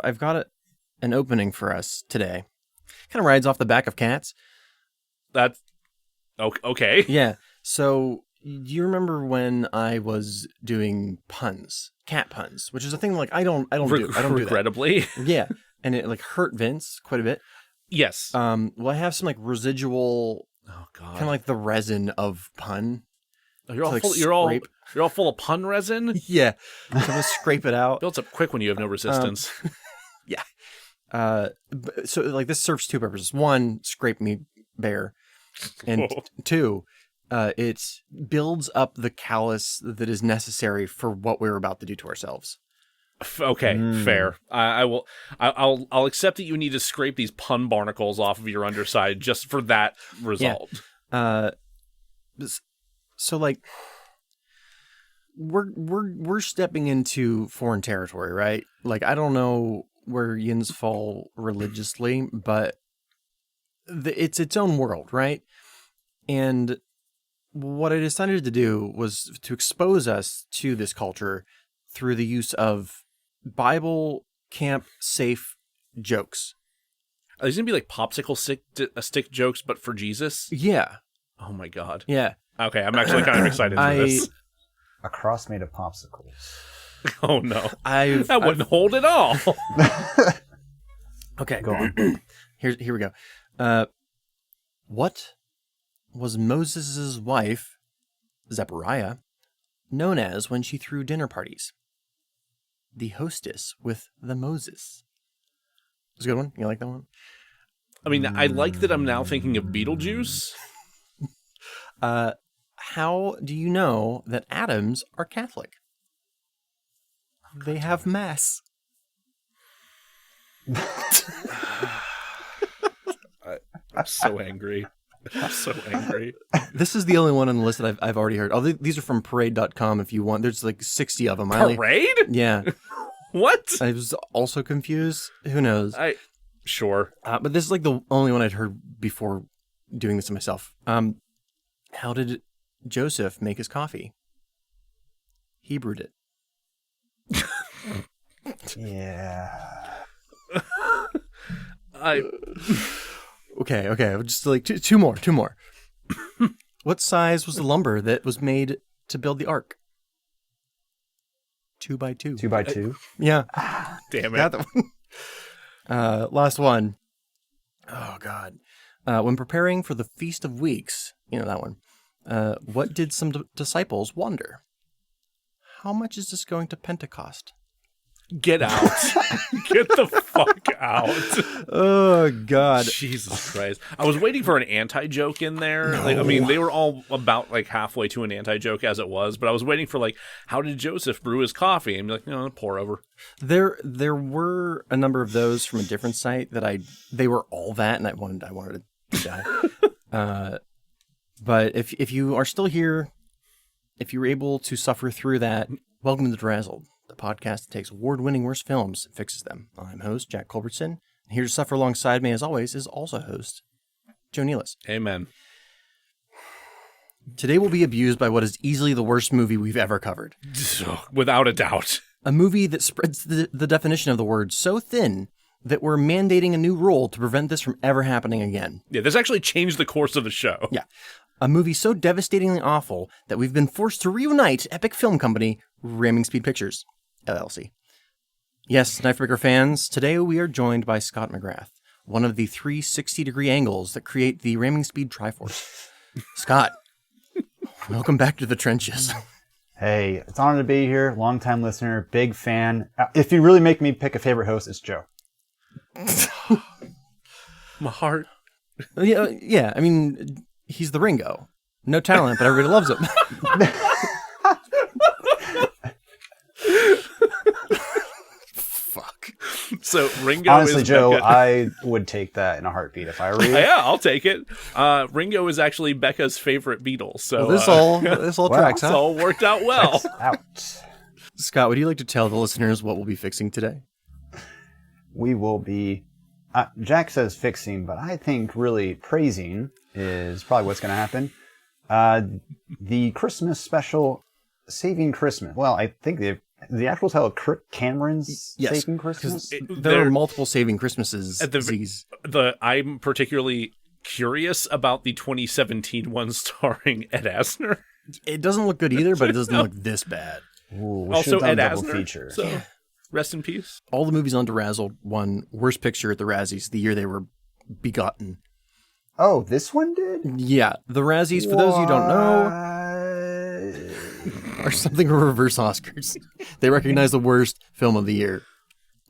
I've got an opening for us today. Kind of rides off the back of cats. That's okay. Yeah. So, do you remember when I was doing puns, cat puns, which is a thing like I don't do regrettably. that. Yeah, and it like hurt Vince quite a bit. Yes. Well, I have some like residual, kind of like the resin of pun. You're all full of pun resin. Yeah, so I'm gonna scrape it out. Builds up quick when you have no resistance. Yeah. So like this serves two purposes. One, scrape me bare, and two, it builds up the callus that is necessary for what we're about to do to ourselves. Okay, fair. I'll accept that you need to scrape these pun barnacles off of your underside just for that result. Yeah. So like we're stepping into foreign territory, right? Like I don't know where yins fall religiously, but it's its own world, right? And what I decided to do was to expose us to this culture through the use of Bible camp safe jokes. Are these gonna be like popsicle stick jokes, but for Jesus? Yeah. Oh my god. Yeah. Okay, I'm actually kind of excited for this. A cross made of popsicles. Oh no. That wouldn't hold at all. Okay. Go on. Here we go. What was Moses' wife, Zechariah, known as when she threw dinner parties? The hostess with the Moses. That's a good one. You like that one? I mean, I like that I'm now thinking of Beetlejuice. How do you know that atoms are Catholic? They have mass. I'm so angry. I'm so angry. This is the only one on the list that I've already heard. Oh, these are from parade.com if you want. There's like 60 of them. Parade? Yeah. What? I was also confused. Who knows? Sure. But this is like the only one I'd heard before doing this to myself. How did Joseph make his coffee? He brewed it. Yeah. Okay. Just like two more. What size was the lumber that was made to build the ark? 2x2. 2x2? Yeah. Damn it. Got that one. Last one. Oh, God. When preparing for the Feast of Weeks, you know that one, what did some disciples wonder? How much is this going to Pentecost? Get out. Get the fuck out. Oh, God. Jesus Christ. I was waiting for an anti-joke in there. No. Like, I mean, they were all about like halfway to an anti-joke as it was, but I was waiting for like, how did Joseph brew his coffee? And be like, no, pour over. There were a number of those from a different site that they were all that, and I wanted to die. But if you are still here, if you were able to suffer through that, welcome to DeRazzled, the podcast that takes award-winning worst films and fixes them. I'm host Jack Culbertson. Here to suffer alongside me, as always, is also host Joe Nealis. Amen. Today we'll be abused by what is easily the worst movie we've ever covered. Without a doubt. A movie that spreads the definition of the word so thin that we're mandating a new rule to prevent this from ever happening again. Yeah, this actually changed the course of the show. Yeah. A movie so devastatingly awful that we've been forced to reunite epic film company Ramming Speed Pictures, LLC. Yes, Knifebreaker fans, today we are joined by Scott McGrath, one of the 360-degree angles that create the Ramming Speed Triforce. Scott, welcome back to the trenches. Hey, it's an honor to be here. Long-time listener, big fan. If you really make me pick a favorite host, it's Joe. My heart. Yeah. I mean, he's the Ringo. No talent, but everybody loves him. Fuck. So Ringo honestly, is Joe, Becca. I would take that in a heartbeat if I were you. Yeah, I'll take it. Ringo is actually Becca's favorite Beatle. So well, this all tracks, huh? It's all worked out well. Out. Scott, would you like to tell the listeners what we'll be fixing today? We will be, Jack says fixing, but I think really praising is probably what's going to happen. The Christmas special, Saving Christmas. Well, I think they've the actual title Kirk Cameron's Yes, Saving Christmas? There are multiple Saving Christmases. I'm particularly curious about the 2017 one starring Ed Asner. It doesn't look good either, but it doesn't look this bad. Ooh, we Also, should've done Ed a double Asner. feature. So, rest in peace. All the movies on DeRazzled won Worst Picture at the Razzies the year they were begotten. Oh, this one did? Yeah, the Razzies, for those who don't know, are something of reverse Oscars. They recognize the worst film of the year.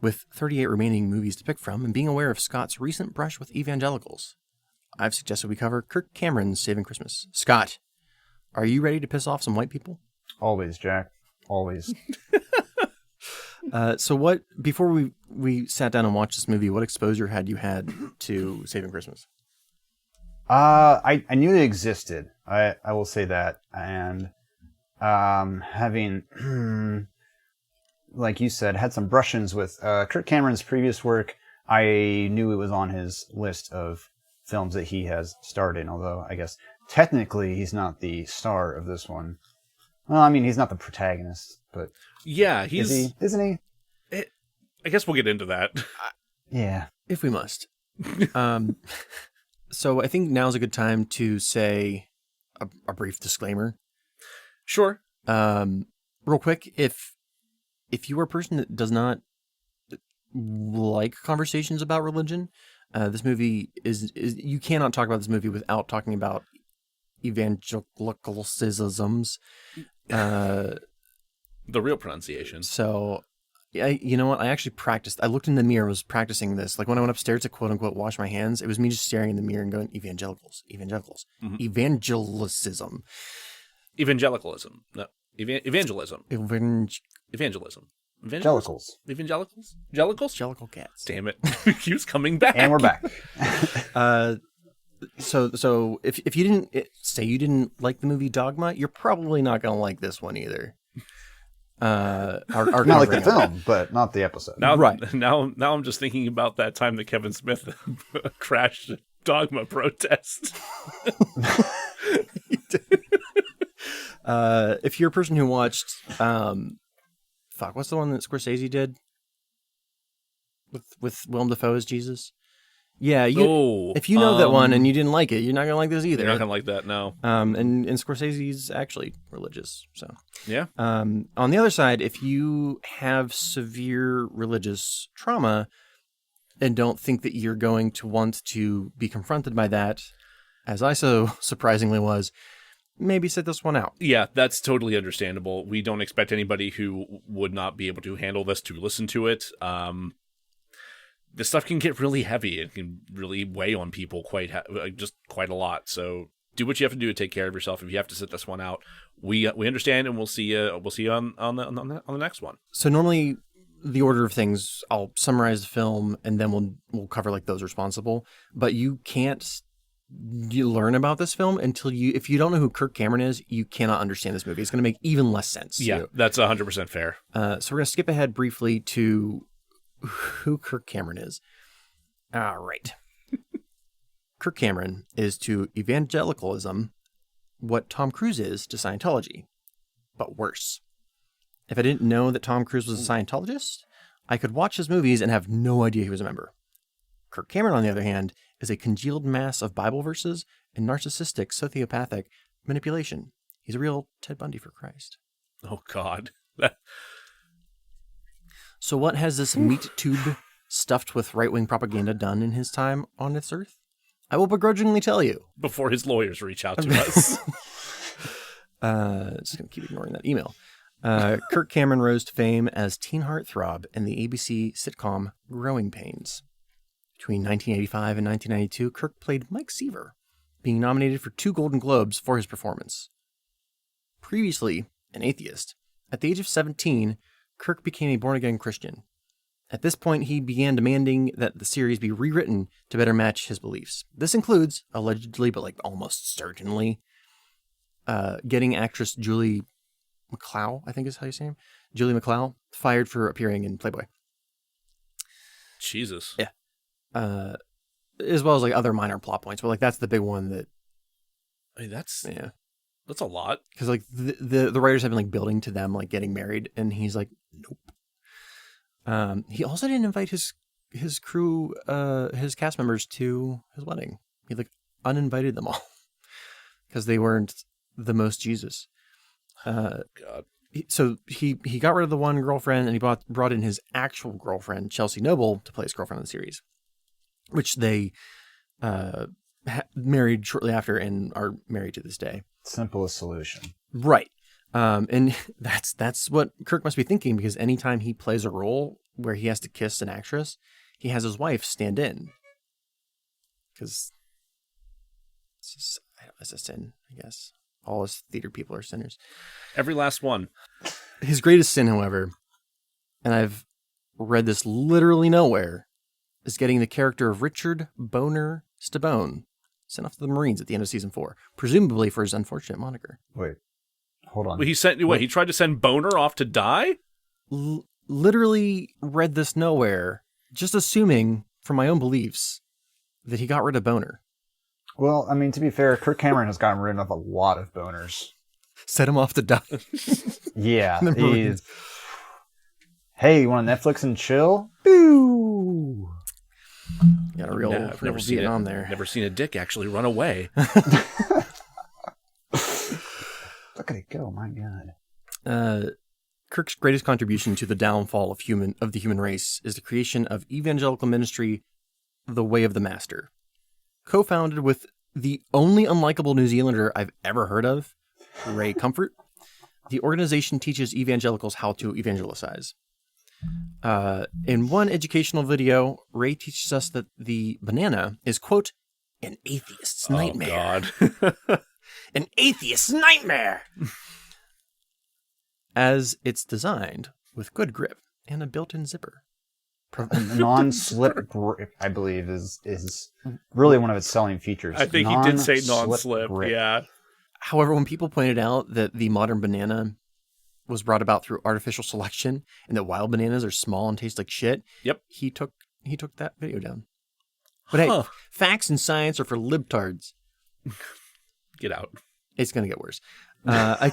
With 38 remaining movies to pick from, and being aware of Scott's recent brush with evangelicals, I've suggested we cover Kirk Cameron's Saving Christmas. Scott, are you ready to piss off some white people? Always, Jack. Always. So what, before we sat down and watched this movie, what exposure had you had to Saving Christmas? I knew it existed. I will say that. And having, like you said, had some brush-ins with Kirk Cameron's previous work, I knew it was on his list of films that he has starred in, although I guess technically he's not the star of this one. Well, I mean, he's not the protagonist, but... Yeah, he's... Isn't he? I guess we'll get into that. Yeah. If we must. So I think now's a good time to say a brief disclaimer. Sure. Real quick, if you are a person that does not like conversations about religion, this movie is you cannot talk about this movie without talking about evangelicalisms. The real pronunciation. So, you know what? I actually practiced. I looked in the mirror, was practicing this. Like when I went upstairs to quote unquote wash my hands, it was me just staring in the mirror and going, evangelicals, Mm-hmm. evangelism. Evangelicalism. No. Evangelism. Evangelism. Evangelicals. Evangelicals? Jellicles? Jellicle cats. Damn it. It keeps coming back. And we're back. So if you didn't say you didn't like the movie Dogma, you're probably not going to like this one either. Our Not like the film, but not the episode. Now, Right. Now I'm just thinking about that time that Kevin Smith crashed a Dogma protest. If you're a person who watched, what's the one that Scorsese did with Willem Dafoe as Jesus? Yeah, if you know that one and you didn't like it, you're not gonna like this either. You're not gonna like that, no. And Scorsese's actually religious, so yeah. On the other side, if you have severe religious trauma and don't think that you're going to want to be confronted by that, as I so surprisingly was, maybe sit this one out. Yeah, that's totally understandable. We don't expect anybody who would not be able to handle this to listen to it. This stuff can get really heavy. It can really weigh on people quite a lot. So do what you have to do to take care of yourself. If you have to sit this one out, we understand, and we'll see you on the next one. So normally, the order of things, I'll summarize the film, and then we'll cover like those responsible. But you can't learn about this film until if you don't know who Kirk Cameron is, you cannot understand this movie. It's going to make even less sense. Yeah, that's 100% fair. So we're going to skip ahead briefly to who Kirk Cameron is. All right. Kirk Cameron is to evangelicalism what Tom Cruise is to Scientology, but worse. If I didn't know that Tom Cruise was a Scientologist, I could watch his movies and have no idea he was a member. Kirk Cameron, on the other hand, is a congealed mass of Bible verses and narcissistic, sociopathic manipulation. He's a real Ted Bundy for Christ. Oh, God. So what has this meat tube stuffed with right-wing propaganda done in his time on this earth? I will begrudgingly tell you. Before his lawyers reach out to us. Just going to keep ignoring that email. Kirk Cameron rose to fame as teen heartthrob in the ABC sitcom Growing Pains. Between 1985 and 1992, Kirk played Mike Seaver, being nominated for 2 Golden Globes for his performance. Previously an atheist, at the age of 17, Kirk became a born-again Christian. At this point, he began demanding that the series be rewritten to better match his beliefs. This includes, allegedly, but almost certainly, getting actress Julie McLeod, I think is how you say her name, Julie McLeod, fired for appearing in Playboy. Jesus. Yeah. As well as other minor plot points, but that's the big one that. I mean, that's a lot. Because the writers have been building to them getting married, and he's like, Nope. He also didn't invite his crew, his cast members to his wedding. He uninvited them all because they weren't the most Jesus. God. So he got rid of the one girlfriend and he brought in his actual girlfriend, Chelsea Noble, to play his girlfriend in the series, which they married shortly after and are married to this day. Simplest solution. Right. And that's what Kirk must be thinking, because anytime he plays a role where he has to kiss an actress, he has his wife stand in. Because it's a sin, I guess. All us theater people are sinners. Every last one. His greatest sin, however, and I've read this literally nowhere, is getting the character of Richard Boner Stabone sent off to the Marines at the end of season 4, presumably for his unfortunate moniker. Wait, hold on. Well, he tried to send Boner off to die? Literally read this nowhere, just assuming, from my own beliefs, that he got rid of Boner. Well, I mean, to be fair, Kirk Cameron has gotten rid of a lot of boners. Set him off to die. Yeah. Hey, you want Netflix and chill? Boo! Got a real Vietnam there. Never seen a dick actually run away. Look at it go, my God. Kirk's greatest contribution to the downfall of the human race is the creation of evangelical ministry, The Way of the Master. Co-founded with the only unlikable New Zealander I've ever heard of, Ray Comfort, the organization teaches evangelicals how to evangelize. In one educational video, Ray teaches us that the banana is, quote, an atheist's nightmare. Oh, God. An atheist's nightmare! As it's designed with good grip and a built-in zipper. Non-slip grip, I believe, is really one of its selling features. I think he did say non-slip, grip. yeah. However, when people pointed out that the modern banana was brought about through artificial selection and that wild bananas are small and taste like shit, Yep. he took that video down. But hey, facts and science are for libtards. Get out. It's going to get worse. I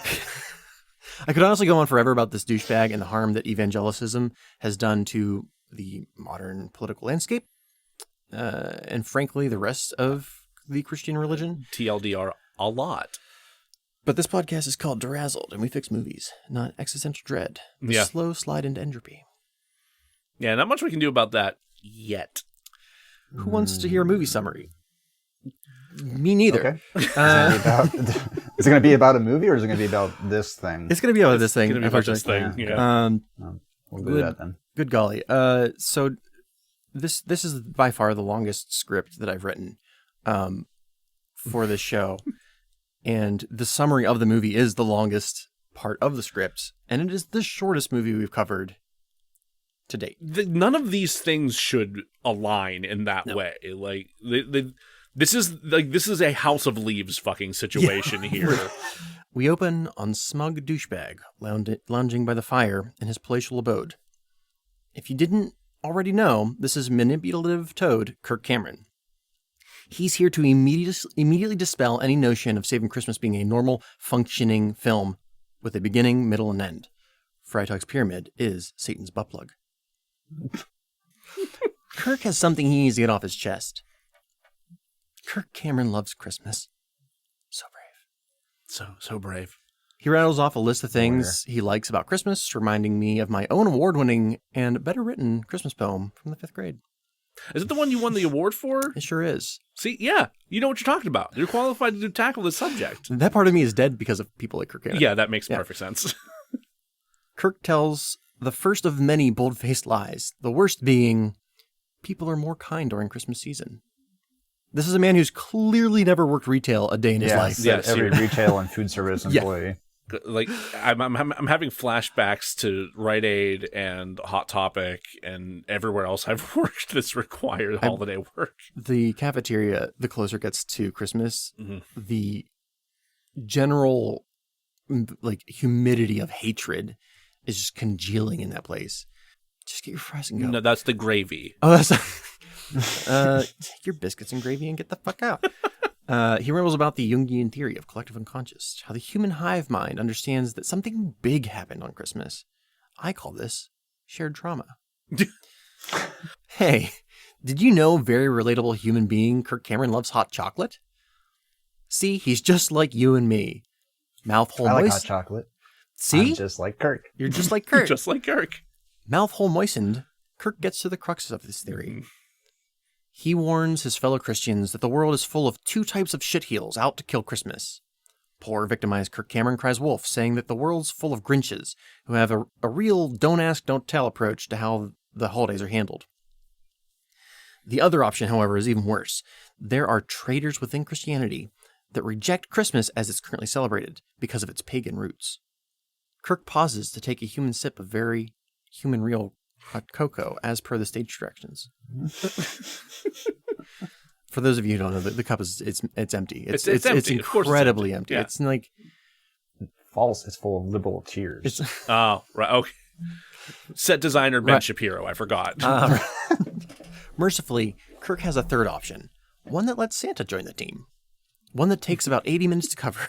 could honestly go on forever about this douchebag and the harm that evangelicism has done to the modern political landscape, and frankly, the rest of the Christian religion. TLDR a lot. But this podcast is called DeRazzled, and we fix movies, not existential dread. The slow slide into entropy. Yeah, not much we can do about that yet. Who wants to hear a movie summary? Me neither. Okay. Is it going to be about a movie, or is it going to be about this thing? It's going to be about this thing. It's gonna be about this thing. Yeah. We'll do that then. Good golly. So this is by far the longest script that I've written for this show. And the summary of the movie is the longest part of the script. And it is the shortest movie we've covered to date. None of these things should align in that way. Like, this is a House of Leaves fucking situation here. We open on smug douchebag lounging by the fire in his palatial abode. If you didn't already know, this is manipulative toad Kirk Cameron. He's here to immediately dispel any notion of Saving Christmas being a normal, functioning film with a beginning, middle, and end. Freitag's Pyramid is Satan's butt plug. Kirk has something he needs to get off his chest. Kirk Cameron loves Christmas. So brave. So brave. He rattles off a list of things he likes about Christmas, reminding me of my own award-winning and better-written Christmas poem from the 5th grade. Is it the one you won the award for? It sure is. See, yeah, you know what you're talking about. You're qualified to tackle this subject. That part of me is dead because of people like Kirk Cameron. Yeah, that makes perfect sense. Kirk tells the first of many bold-faced lies, the worst being, people are more kind during Christmas season. This is a man who's clearly never worked retail a day in his life. Yes, every retail and food service employee. Like, I'm having flashbacks to Rite Aid and Hot Topic and everywhere else I've worked that's required holiday work. The cafeteria, the closer it gets to Christmas, the general humidity of hatred is just congealing in that place. Just get your fries and go. No, that's the gravy. Oh, that's take your biscuits and gravy and get the fuck out. He rambles about the Jungian theory of collective unconscious, how the human hive mind understands that something big happened on Christmas. I call this shared trauma. Hey, did you know very relatable human being Kirk Cameron loves hot chocolate? See, he's just like you and me. Mouth hole I like hot moist. chocolate. See? I'm just like Kirk. You're just like Kirk. Just like Kirk. Mouth hole moistened, Kirk gets to the crux of this theory. He warns his fellow Christians that the world is full of two types of shitheels out to kill Christmas. Poor victimized Kirk Cameron cries wolf, saying that the world's full of Grinches who have a real don't ask, don't tell approach to how the holidays are handled. The other option, however, is even worse. There are traitors within Christianity that reject Christmas as it's currently celebrated because of its pagan roots. Kirk pauses to take a human sip of very human real hot cocoa as per the stage directions. For those of you who don't know, the cup is it's empty. It's empty. incredibly empty. Yeah. It's like False. It's full of liberal tears. it's Oh, right. Okay. Set designer Ben Right. Shapiro. I forgot. mercifully, Kirk has a third option, one that lets Santa join the team, one that takes about 80 minutes to cover.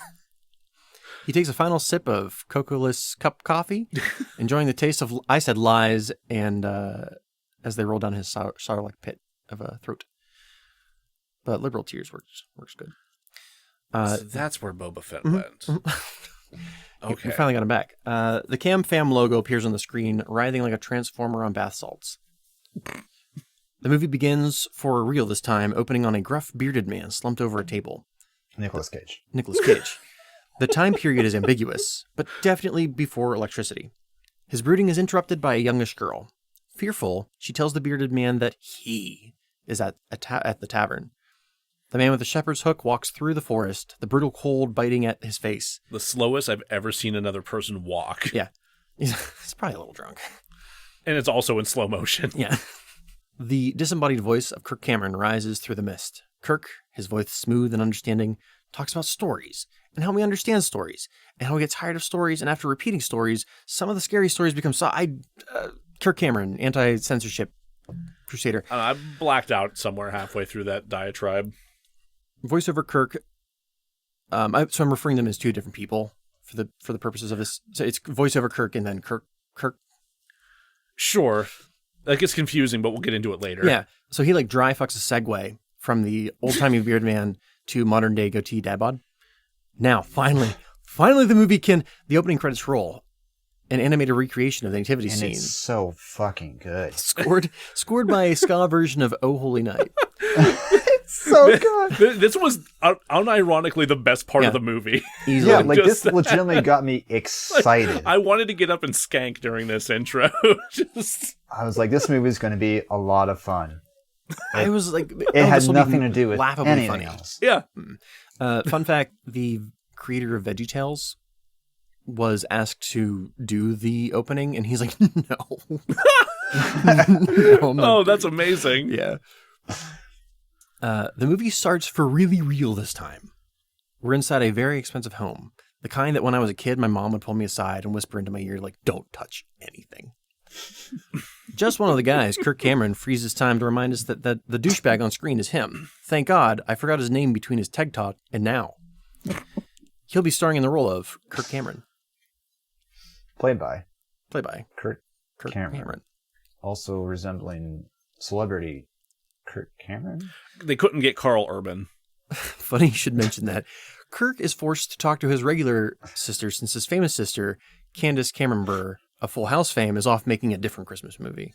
He takes a final sip of cocoa-less cup coffee, enjoying the taste of, I said lies, and as they roll down his sour-like pit of a throat. But liberal tears works good. So that's where Boba Fett went. Okay. We finally got him back. The Cam Fam logo appears on the screen, writhing like a transformer on bath salts. The movie begins, for real this time, opening on a gruff, bearded man slumped over a table. Nicolas Cage. Nicolas Cage. The time period is ambiguous, but definitely before electricity. His brooding is interrupted by a youngish girl. Fearful, she tells the bearded man that he is at the tavern. The man with the shepherd's hook walks through the forest, the brutal cold biting at his face. The slowest I've ever seen another person walk. Yeah. He's probably a little drunk. And it's also in slow motion. Yeah. The disembodied voice of Kirk Cameron rises through the mist. Kirk, his voice smooth and understanding, talks about stories and how we understand stories and how we get tired of stories. And after repeating stories, some of the scary stories become Kirk Cameron, anti-censorship crusader. I blacked out somewhere halfway through that diatribe. Voiceover Kirk. So I'm referring to them as two different people for the purposes of this. So it's voiceover Kirk and then Kirk. Sure. That gets confusing, but we'll get into it later. Yeah. So he like dry fucks a segue from the old-timey beard man to modern day goatee dad bod. Now, finally the opening credits roll. An animated recreation of the nativity And scene. it's so fucking good. Scored by a ska version of Oh Holy Night. So good. This was unironically the best part Yeah. of the movie. Easily. Yeah, like Just- this legitimately got me excited. I wanted to get up and skank during this intro. I was like, this movie's going to be a lot of fun. I was like, It had nothing to do with laughably anything funny. else. Yeah. Fun fact, the creator of VeggieTales was asked to do the opening, and he's like, no. No, I'm not Oh, that's amazing. Yeah. The movie starts for really real this time. We're inside a very expensive home. The kind that when I was a kid, my mom would pull me aside and whisper into my ear, like, don't touch anything. Just one of the guys, Kirk Cameron, frees his time to remind us that the douchebag on screen is him. Thank God, I forgot his name between his TED Talk and now. He'll be starring in the role of Kirk Cameron. Played by Kirk Cameron. Cameron. Also resembling celebrity Kirk Cameron. They couldn't get Carl Urban. Funny you should mention that. Kirk is forced to talk to his regular sister since his famous sister, Candace Cameron Bure, of Full House fame, is off making a different Christmas movie.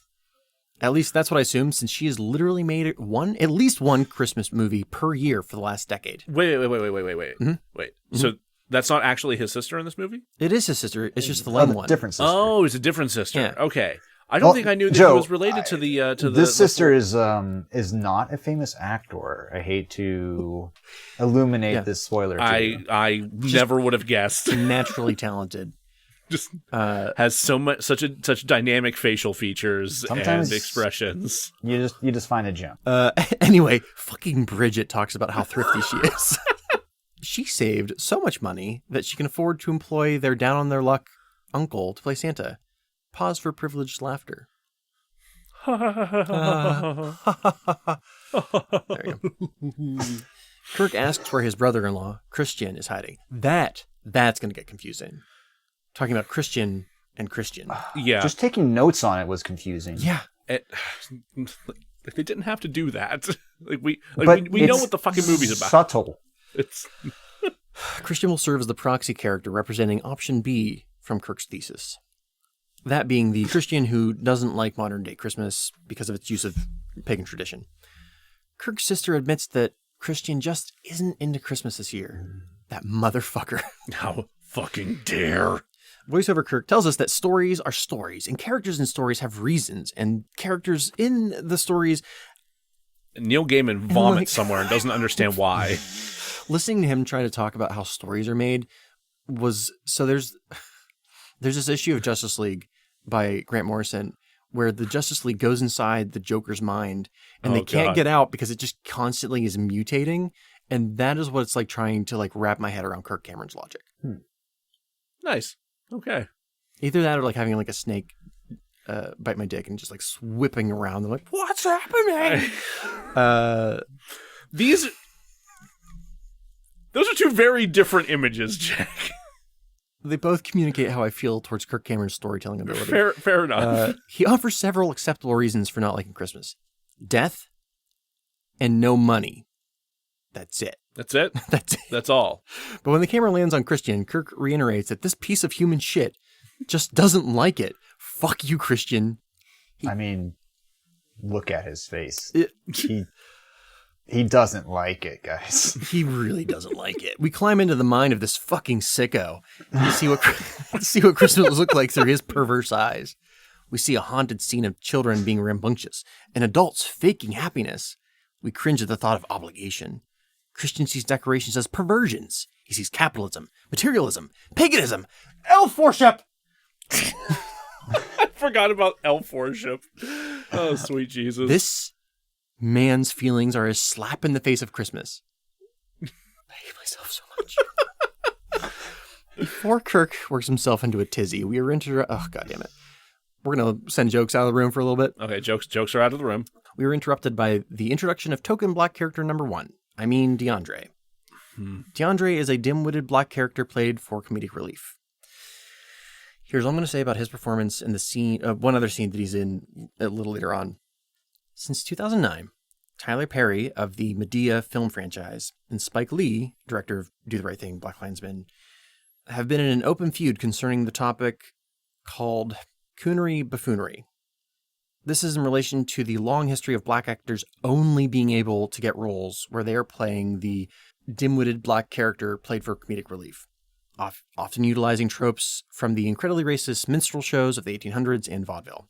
At least that's what I assume, since she has literally made at least one Christmas movie per year for the last decade. Wait. Mm-hmm. Wait. So that's not actually his sister in this movie? It is his sister. It's just the lame one. Different sister. Oh, it's a different sister. Yeah. Okay. I don't think I knew that Joe, he was related to the This sister is not a famous actor. I hate to illuminate this spoiler. To you. I never would have guessed. Naturally talented. Just has such dynamic facial features Sometimes- and expressions. You just find a gem. Anyway, fucking Bridget talks about how thrifty she is. She saved so much money that she can afford to employ their down on their luck uncle to play Santa. Pause for privileged laughter. There you go. Kirk asks where his brother-in-law, Christian, is hiding. That's going to get confusing. Talking about Christian and Christian. Yeah. Just taking notes on it was confusing. Yeah. Like, they didn't have to do that. we But know it's what the fucking movie's about. Subtle. It's Christian will serve as the proxy character representing option B from Kirk's thesis. That being the Christian who doesn't like modern-day Christmas because of its use of pagan tradition. Kirk's sister admits that Christian just isn't into Christmas this year. That motherfucker. how fucking dare. Voiceover Kirk tells us that stories are stories, and characters in stories have reasons, and characters in the stories... Neil Gaiman vomits somewhere and doesn't understand why. Listening to him try to talk about how stories are made was... So there's this issue of Justice League by Grant Morrison where the Justice League goes inside the Joker's mind and they can't get out because it just constantly is mutating. And that is what it's like trying to like wrap my head around Kirk Cameron's logic. Nice. Okay. Either that or like having like a snake bite my dick and just like whipping around. I'm like, what's happening? Those are two very different images, Jack. They both communicate how I feel towards Kirk Cameron's storytelling ability. Fair enough. He offers several acceptable reasons for not liking Christmas. Death and no money. That's it. That's it? That's it. That's all. But when the camera lands on Christian, Kirk reiterates that this piece of human shit just doesn't like it. Fuck you, Christian. I mean, look at his face. He doesn't like it, guys. He really doesn't like it. We climb into the mind of this fucking sicko to see what Christmas looked like through his perverse eyes. We see a haunted scene of children being rambunctious and adults faking happiness. We cringe at the thought of obligation. Christian sees decorations as perversions. He sees capitalism, materialism, paganism, elf worship. I forgot about elf worship. Oh, sweet Jesus. This man's feelings are a slap in the face of Christmas. I hate myself so much. Before Kirk works himself into a tizzy, we are oh god damn it. We're gonna send jokes out of the room for a little bit. Okay, jokes are out of the room. We were interrupted by the introduction of token black character number 1. I mean DeAndre. DeAndre is a dim-witted black character played for comedic relief. Here's what I'm going to say about his performance in the scene, one other scene that he's in a little later on. Since 2009, Tyler Perry of the Medea film franchise and Spike Lee, director of Do the Right Thing, Black Klansman, have been in an open feud concerning the topic called coonery buffoonery. This is in relation to the long history of black actors only being able to get roles where they are playing the dim-witted black character played for comedic relief, often utilizing tropes from the incredibly racist minstrel shows of the 1800s and vaudeville.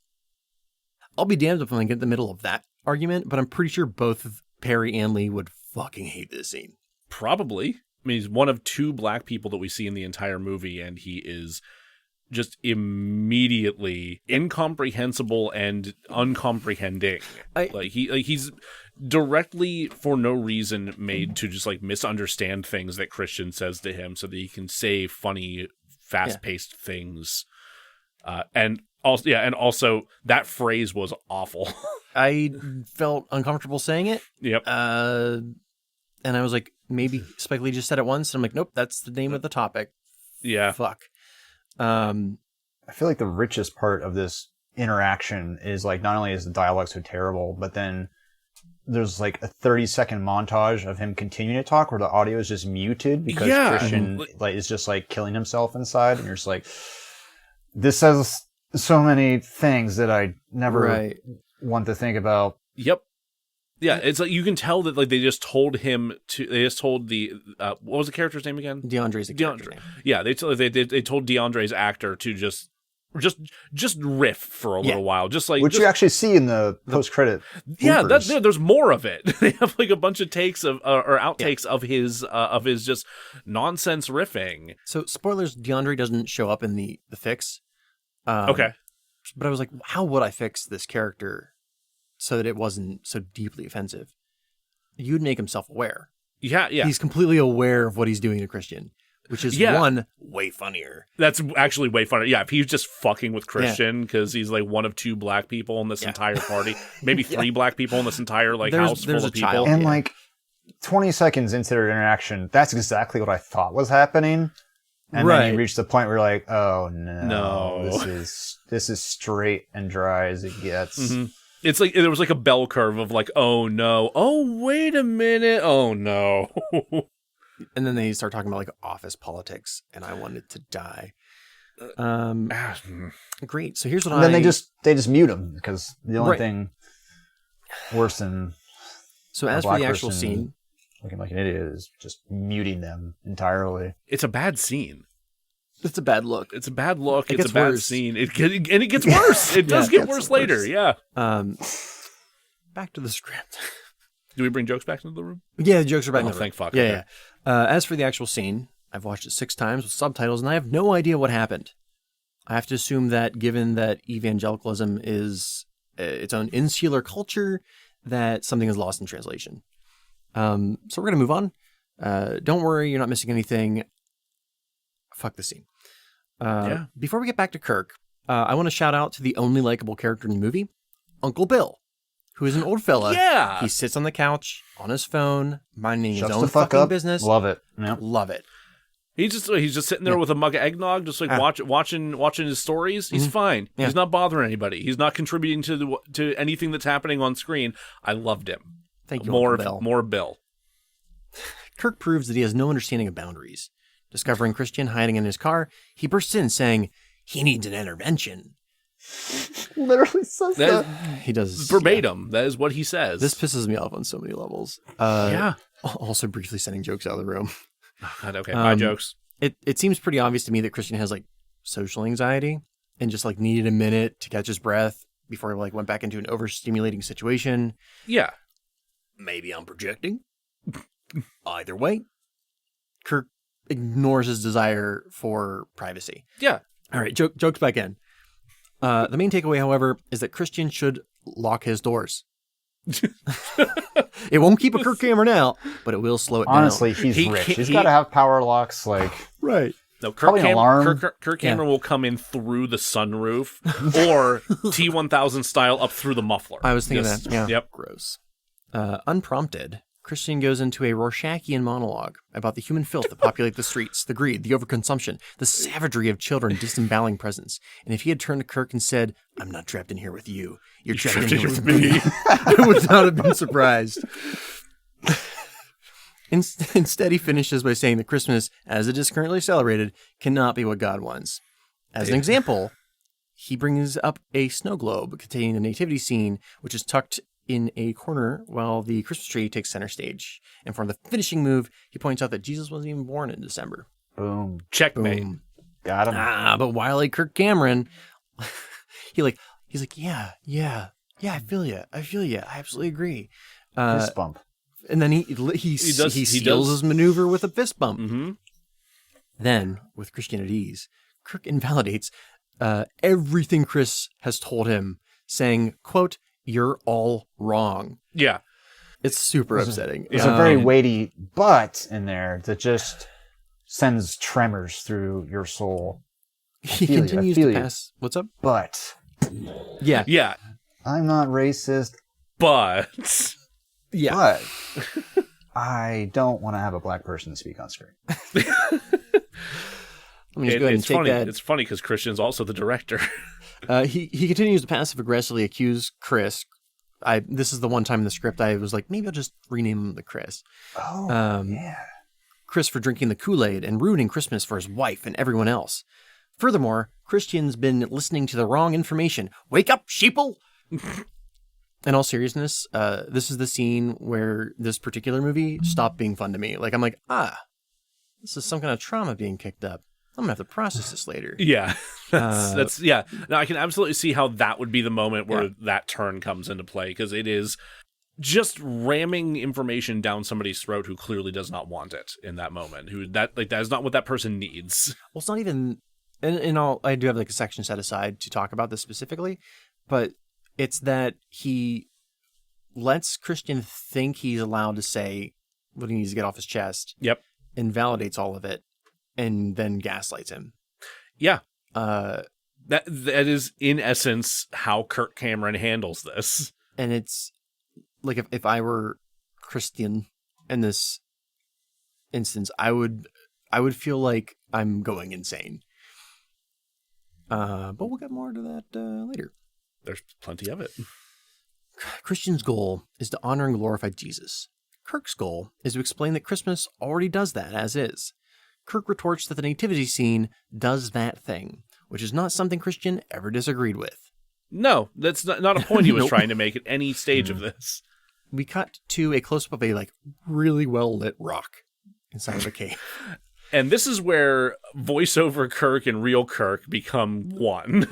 I'll be damned if I get in the middle of that argument, but I'm pretty sure both Perry and Lee would fucking hate this scene. Probably. I mean, he's one of 2 black people that we see in the entire movie, and he is just immediately incomprehensible and uncomprehending. He's directly for no reason made to just like misunderstand things that Christian says to him so that he can say funny, fast-paced things. And also that phrase was awful. I felt uncomfortable saying it. Yep. And I was like, maybe Spike Lee just said it once. And I'm like, nope, that's the name of the topic. Yeah. Fuck. I feel like the richest part of this interaction is like not only is the dialogue so terrible, but then there's like a 30-second montage of him continuing to talk where the audio is just muted because Christian like is just like killing himself inside, and you're just like, this says so many things that I never want to think about. Yep. Yeah, it's like you can tell that like they just told the what was the character's name again? DeAndre's the character's name. Yeah, they told DeAndre's actor to just riff for a little while, which you actually see in the post-credit. Yeah, there's more of it. They have like a bunch of takes of or outtakes of his just nonsense riffing. So spoilers: DeAndre doesn't show up in the fix. Okay, but I was like, how would I fix this character so that it wasn't so deeply offensive? You'd make him self-aware. Yeah. He's completely aware of what he's doing to Christian, which is way funnier. That's actually way funnier. Yeah, if he's just fucking with Christian because he's like one of 2 black people in this entire party, maybe 3 black people in this entire house full of people. And like 20 seconds into their interaction, that's exactly what I thought was happening. And Right. then you reach the point where you're like, oh No. this is straight and dry as it gets. Mm-hmm. It's like there was like a bell curve of like, oh no, oh wait a minute, oh no. And then they start talking about like office politics, and I wanted to die. Great. So here's what And then they just mute him because the only Right. thing worse than So a as for black the actual person scene, looking like an idiot is just muting them entirely. It's a bad scene. it's a bad look. It's a bad look. It It's gets a bad worse. scene. It gets worse. It does it get gets worse later. worse. Yeah. Back to the script. Do we bring jokes back into the room? Yeah, the jokes are back. in Oh, the thank room. fuck. Yeah, Okay. yeah. As for the actual scene, I've watched it 6 times with subtitles, and I have no idea what happened. I have to assume that, given that evangelicalism is its own insular culture, that something is lost in translation. So we're gonna move on. Don't worry, you're not missing anything. Fuck the scene. Yeah. Before we get back to Kirk, I want to shout out to the only likable character in the movie, Uncle Bill, who is an old fella. Yeah. He sits on the couch on his phone, minding Shuts his own the fuck fucking up. business. Love it. Yep. Love it. He's just sitting there with a mug of eggnog, just like watching his stories. He's fine. Yeah. He's not bothering anybody. He's not contributing to anything that's happening on screen. I loved him. Thank you, More Uncle Bill. more Bill. Kirk proves that he has no understanding of boundaries. Discovering Christian hiding in his car, he bursts in saying he needs an intervention. Literally says That He does is verbatim. That is what he says. This pisses me off on so many levels. yeah. Also briefly sending jokes out of the room. Oh, God, okay, my jokes. It seems pretty obvious to me that Christian has like social anxiety and just like needed a minute to catch his breath before he like went back into an overstimulating situation. Yeah. Maybe I'm projecting. Either way, Kirk ignores his desire for privacy. Yeah. All right, jokes back in. The main takeaway, however, is that Christian should lock his doors. It won't keep a Kirk Cameron out, but it will slow it down. Honestly, he's rich. He's got to have power locks. Like, Right. No, Kirk, Probably an alarm. Kirk Cameron will come in through the sunroof or T-1000 style up through the muffler. I was thinking Just- that. Yeah. Yep. Gross. Unprompted, Christian goes into a Rorschachian monologue about the human filth that populate the streets, the greed, the overconsumption, the savagery of children disemboweling presents. And if he had turned to Kirk and said, "I'm not trapped in here with you. You're trapped in here with me," I would not have been surprised. Instead, he finishes by saying that Christmas, as it is currently celebrated, cannot be what God wants. As an example, he brings up a snow globe containing the nativity scene, which is tucked in a corner while the Christmas tree takes center stage. And for the finishing move, he points out that Jesus wasn't even born in December. boom, Checkmate. Boom. got him. But wily Kirk Cameron, he's like, yeah, I feel you. I absolutely agree. Fist bump. And then he does- seals his maneuver with a fist bump. Mm-hmm. Then, with Christian at ease, Kirk invalidates everything Chris has told him, saying, quote, "You're all wrong." Yeah. It's super upsetting. There's a very weighty but in there that just sends tremors through your soul. He feel you, I continues feel to you. pass. What's up? But Yeah. Yeah. I'm not racist. But Yeah. But I don't want to have a black person speak on screen. Let me just go ahead and it's take funny. that. It's funny because Christian's also the director. He continues to passive aggressively accuse Chris. This is the one time in the script I was like, maybe I'll just rename him the Chris. Oh, yeah. Chris for drinking the Kool-Aid and ruining Christmas for his wife and everyone else. Furthermore, Christian's been listening to the wrong information. Wake up, sheeple! In all seriousness, this is the scene where this particular movie stopped being fun to me. Like, I'm like, this is some kind of trauma being kicked up. I'm gonna have to process this later. Yeah. That's yeah. Now I can absolutely see how that would be the moment where that turn comes into play, because it is just ramming information down somebody's throat who clearly does not want it in that moment. That is not what that person needs. Well, it's not even. In all, I do have like a section set aside to talk about this specifically, but it's that he lets Christian think he's allowed to say what he needs to get off his chest. Yep. Invalidates all of it, and then gaslights him. Yeah. That is in essence how Kirk Cameron handles this. And it's like if I were Christian in this instance, I would I would feel like I'm going insane. But we'll get more to that later. There's plenty of it. Christian's goal is to honor and glorify Jesus. Kirk's goal is to explain that Christmas already does that as is. Kirk retorts that the nativity scene does that thing, which is not something Christian ever disagreed with. No, that's not a point he was Nope. trying to make at any stage of this. We cut to a close-up of a really well-lit rock inside of a cave. And this is where voiceover Kirk and real Kirk become one.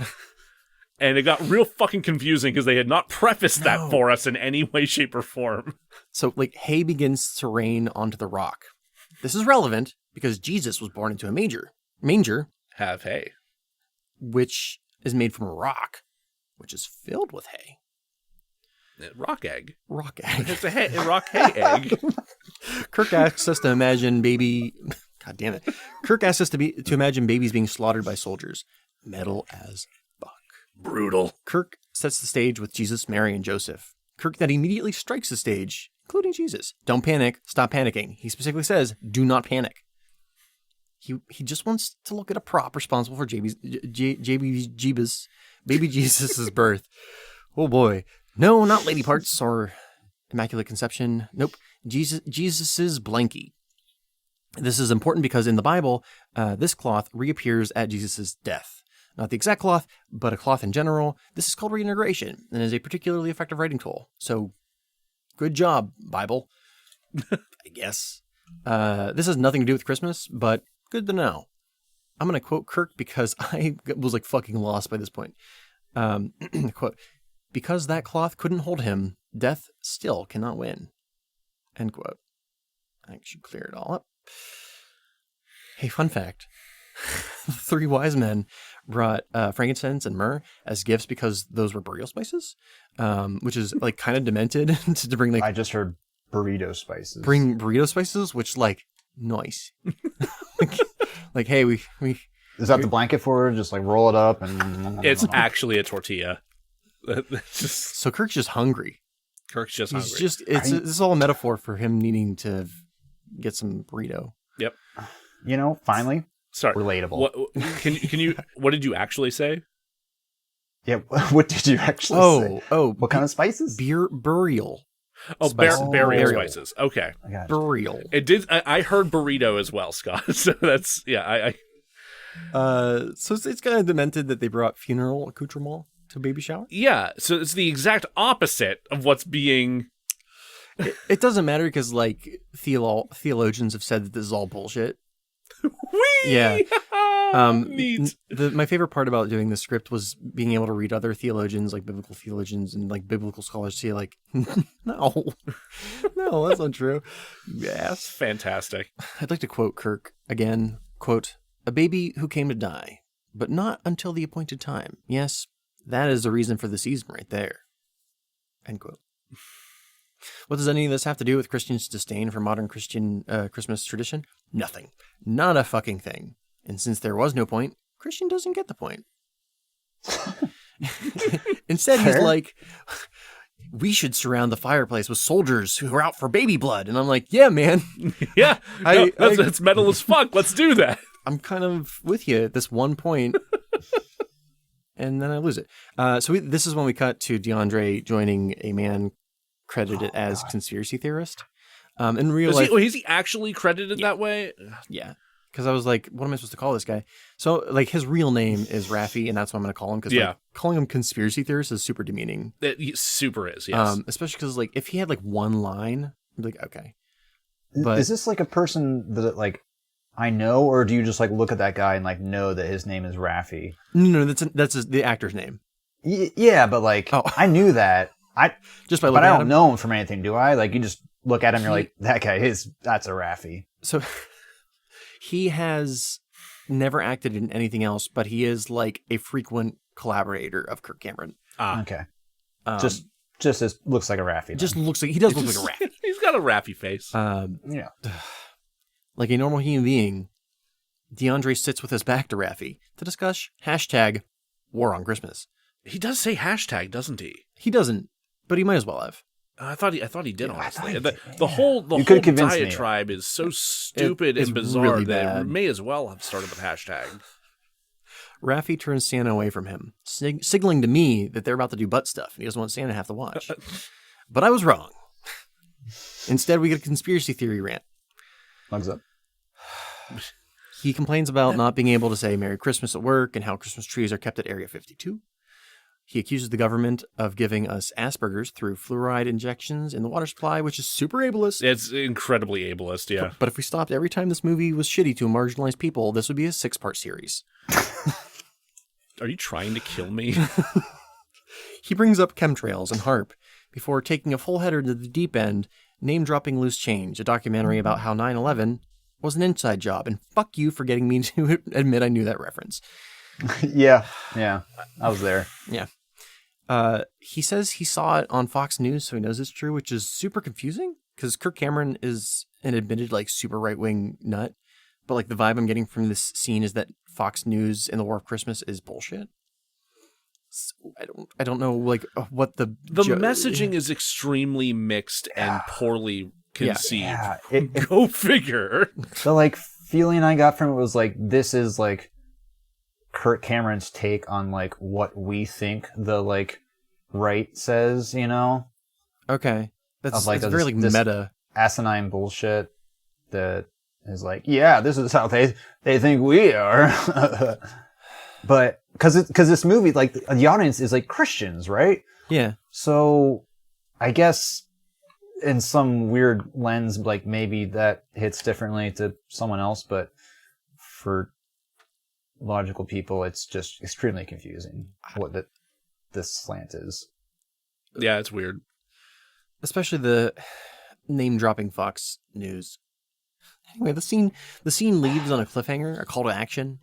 And it got real fucking confusing because they had not prefaced that for us in any way, shape, or form. So, hay begins to rain onto the rock. This is relevant because Jesus was born into a manger, Have hay. which is made from a rock, which is filled with hay. Rock egg. Rock egg. It's a rock hay egg. Kirk asks us to imagine baby... God damn it. Kirk asks us to imagine babies being slaughtered by soldiers. Metal as fuck. Brutal. Kirk sets the stage with Jesus, Mary, and Joseph. Kirk then immediately strikes the stage, including Jesus. Don't panic. Stop panicking. He specifically says, do not panic. He just wants to look at a prop responsible for baby Jesus' birth. Oh boy. No, not lady parts or immaculate conception. Nope. Jesus's blankie. This is important because in the Bible, this cloth reappears at Jesus' death. Not the exact cloth, but a cloth in general. This is called reintegration and is a particularly effective writing tool. So, good job, Bible. I guess. This has nothing to do with Christmas, but good to know. I'm going to quote Kirk because I was fucking lost by this point. Quote, because that cloth couldn't hold him, death still cannot win. End quote. I should clear it all up. Hey, fun fact. The three wise men brought frankincense and myrrh as gifts because those were burial spices, which is kind of demented to bring I just heard burrito spices. Bring burrito spices, which nice. Hey, we Is that the blanket for it? Just roll it up and... It's actually a tortilla. So Kirk's just hungry. Kirk's just hungry. This is all a metaphor for him needing to get some burrito. Yep. Finally, sorry. Relatable. What did you actually say? Yeah. What did you actually say? What kind of spices? Burial. Oh, Spices. burial spices. Okay. Burial. It did. I heard burrito as well, Scott. So that's yeah. So it's kind of demented that they brought funeral accoutrement to baby shower. Yeah. So it's the exact opposite of what's being. It doesn't matter because theologians have said that this is all bullshit. Yeah. Neat. My favorite part about doing the script was being able to read other theologians, biblical theologians and biblical scholars, say no, that's not true. Yes. Fantastic. I'd like to quote Kirk again. Quote, a baby who came to die, but not until the appointed time. Yes, that is the reason for the season right there. End quote. What does any of this have to do with Christians' disdain for modern Christian Christmas tradition? Nothing. Not a fucking thing. And since there was no point, Christian doesn't get the point. Instead, he's like, we should surround the fireplace with soldiers who are out for baby blood. And I'm like, yeah, man. Yeah. That's metal as fuck. Let's do that. I'm kind of with you at this one point. And then I lose it. So this is when we cut to DeAndre joining a man credited as conspiracy theorist. In real life, is he actually credited that way? Yeah, because I was like, what am I supposed to call this guy? So his real name is Raffi, and that's what I'm going to call him. Because calling him conspiracy theorist is super demeaning. It super is. Yes. Especially because if he had one line, I'd be like, okay. But is this a person that I know, or do you just look at that guy and know that his name is Raffi? No, that's the actor's name. Yeah, but I knew that. Just by looking at him. But I don't know him from anything, do I? You just look at him, you're like, that guy that's a Raffi. So he has never acted in anything else, but he is a frequent collaborator of Kirk Cameron. Okay. Just looks like a Raffi. He does look like a Raffi. He's got a Raffi face. Yeah. Like a normal human being, DeAndre sits with his back to Raffi to discuss #War on Christmas. He does say hashtag, doesn't he? He doesn't, but he might as well have. I thought he did, Yeah, honestly. I The thought whole You could convince me. diatribe is so stupid It's and bizarre really that bad. it may as well have started with hashtag. Raffi turns Santa away from him, signaling to me that they're about to do butt stuff, and he doesn't want Santa to have to watch. But I was wrong. Instead, we get a conspiracy theory rant. Mugs up. He complains about not being able to say Merry Christmas at work and how Christmas trees are kept at Area 52. He accuses the government of giving us Asperger's through fluoride injections in the water supply, which is super ableist. It's incredibly ableist, yeah. But if we stopped every time this movie was shitty to marginalized people, this would be a 6-part series. Are you trying to kill me? He brings up chemtrails and HARP before taking a full header to the deep end, name-dropping Loose Change, a documentary about how 9/11 was an inside job, and fuck you for getting me to admit I knew that reference. Yeah, I was there. Yeah. He says he saw it on Fox News, so he knows it's true, which is super confusing, because Kirk Cameron is an admitted, like, super right-wing nut, but, like, the vibe I'm getting from this scene is that Fox News and the War of Christmas is bullshit. So I don't know, like, what the messaging is extremely mixed and poorly conceived. Yeah, Go figure. the like feeling I got from it was like this is like Kirk Cameron's take on like what we think the like right says, you know? Okay. That's like very like this meta. Asinine bullshit that is like, yeah, this is how they think we are. But because this movie, like the audience is like Christians, right? Yeah. So I guess in some weird lens, like maybe that hits differently to someone else, but for logical people, it's just extremely confusing what this slant is. Yeah, it's weird. Especially the name-dropping Fox News. Anyway, the scene leaves on a cliffhanger, a call to action.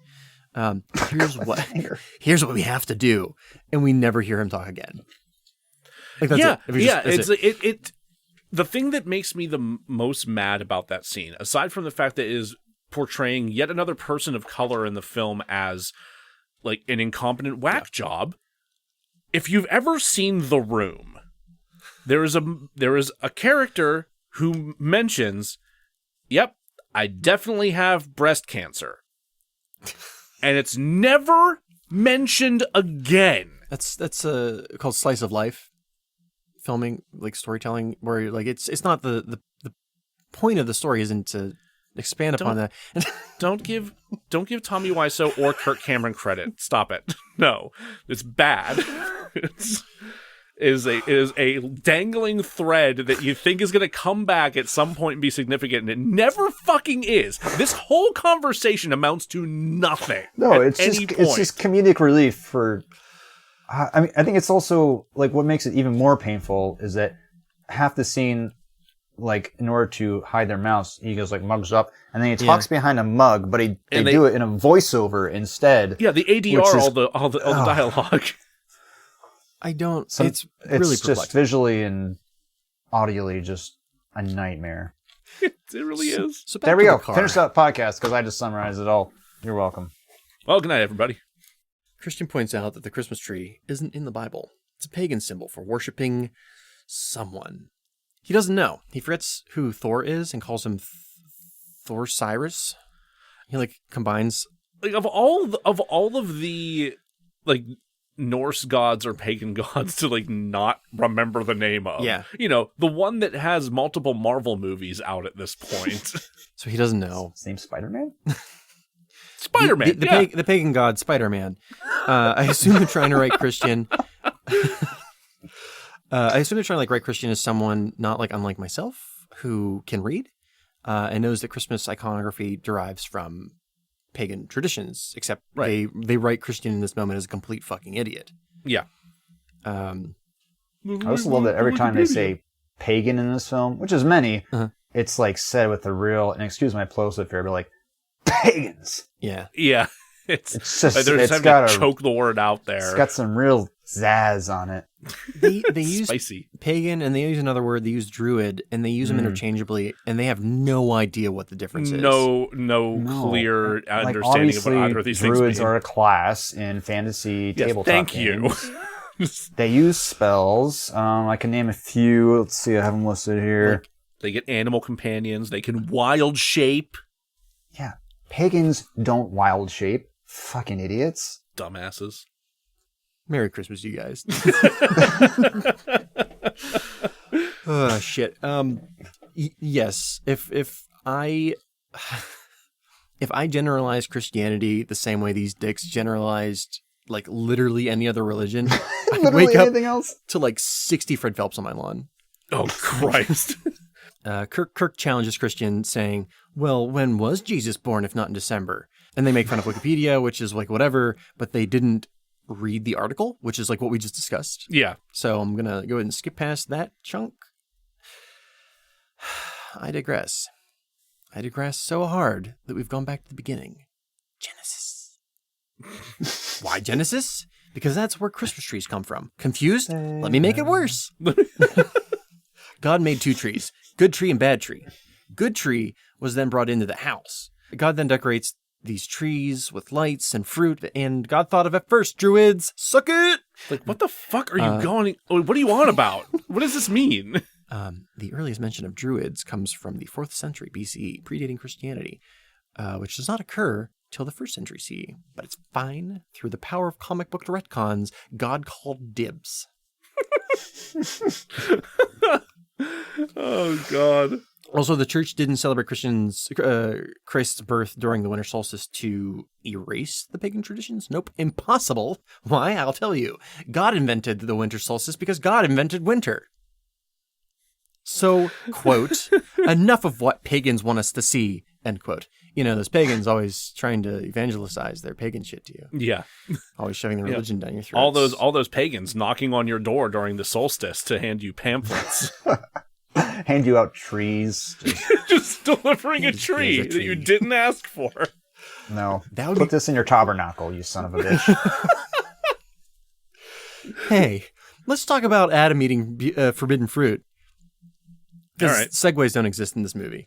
Here's what we have to do, and we never hear him talk again. Like that's it. The thing that makes me the most mad about that scene, aside from the fact that it is portraying yet another person of color in the film as like an incompetent whack job. If you've ever seen The Room, there is a character who mentions, "Yep, I definitely have breast cancer." And it's never mentioned again. That's called slice of life filming, like storytelling, where like it's not the point of the story isn't to expand upon that. Don't give Tommy Wiseau or Kirk Cameron credit. Stop it. No, it's bad. It is a dangling thread that you think is going to come back at some point and be significant, and it never fucking is. This whole conversation amounts to nothing. No, it's just comedic relief for. I mean, I think it's also like what makes it even more painful is that half the scene, like in order to hide their mouths, he goes like mugs up, and then he talks behind a mug, but they do it in a voiceover instead. Yeah, the ADR, all the dialogue. It's really just visually and audially just a nightmare. It really is. So there we go. Finish that podcast because I just summarized it all. You're welcome. Well, good night, everybody. Christian points out that the Christmas tree isn't in the Bible. It's a pagan symbol for worshiping someone. He doesn't know. He forgets who Thor is and calls him Thor Cyrus. He like combines like of all of the like Norse gods or pagan gods to like not remember the name of. Yeah. You know, the one that has multiple Marvel movies out at this point. So he doesn't know. His name's Spider-Man? Spider-Man. The pagan god Spider-Man. I assume they're trying to write Christian. I assume they're trying to write Christian as someone not like unlike myself who can read and knows that Christmas iconography derives from pagan traditions, except they write Christian in this moment as a complete fucking idiot. Yeah. I also love that every time they say pagan in this film, which is many, it's like said with a real, and excuse my plosive here, but like pagans. Yeah. Yeah. It's just like they're just having to choke the word out there. It's got some real zazz on it. They use spicy pagan and they use another word. They use druid and they use them interchangeably, and they have no idea what the difference is. No clear understanding of what either of these things mean. Druids are a class in fantasy tabletop thank games. you. They use spells. I can name a few. Let's see. I have them listed here. Like, they get animal companions. They can wild shape. Yeah. Pagans don't wild shape. Fucking idiots. Dumbasses. Merry Christmas, you guys. Oh shit. Yes. If I generalize Christianity the same way these dicks generalized like literally any other religion, I'd wake up anything else? to like 60 Fred Phelps on my lawn. Oh Christ. Kirk challenges Christian, saying, "Well, when was Jesus born if not in December?" And they make fun of Wikipedia, which is like whatever, but they didn't read the article, which is like what we just discussed. Yeah. So I'm gonna go ahead and skip past that chunk. I digress so hard that we've gone back to the beginning. Genesis. Why Genesis? Because that's where Christmas trees come from. Confused? Let me make it worse. God made two trees, good tree and bad tree. Good tree was then brought into the house. God then decorates these trees with lights and fruit, and God thought of it first, druids, suck it! Like, what the fuck are you going? What are you on about? What does this mean? The earliest mention of druids comes from the 4th century BCE, predating Christianity, which does not occur till the 1st century CE. But it's fine. Through the power of comic book retcons, God called dibs. Oh, God. Also, the church didn't celebrate Christ's birth during the winter solstice to erase the pagan traditions. Nope, impossible. Why? I'll tell you. God invented the winter solstice because God invented winter. So, quote, enough of what pagans want us to see, end quote. You know, those pagans always trying to evangelize their pagan shit to you. Yeah. Always shoving their religion down your throat. All those pagans knocking on your door during the solstice to hand you pamphlets. Hand you out trees. Just delivering a tree that you didn't ask for. No. That would Put this in your tabernacle, you son of a bitch. Hey, let's talk about Adam eating forbidden fruit. Because All right. segues don't exist in this movie.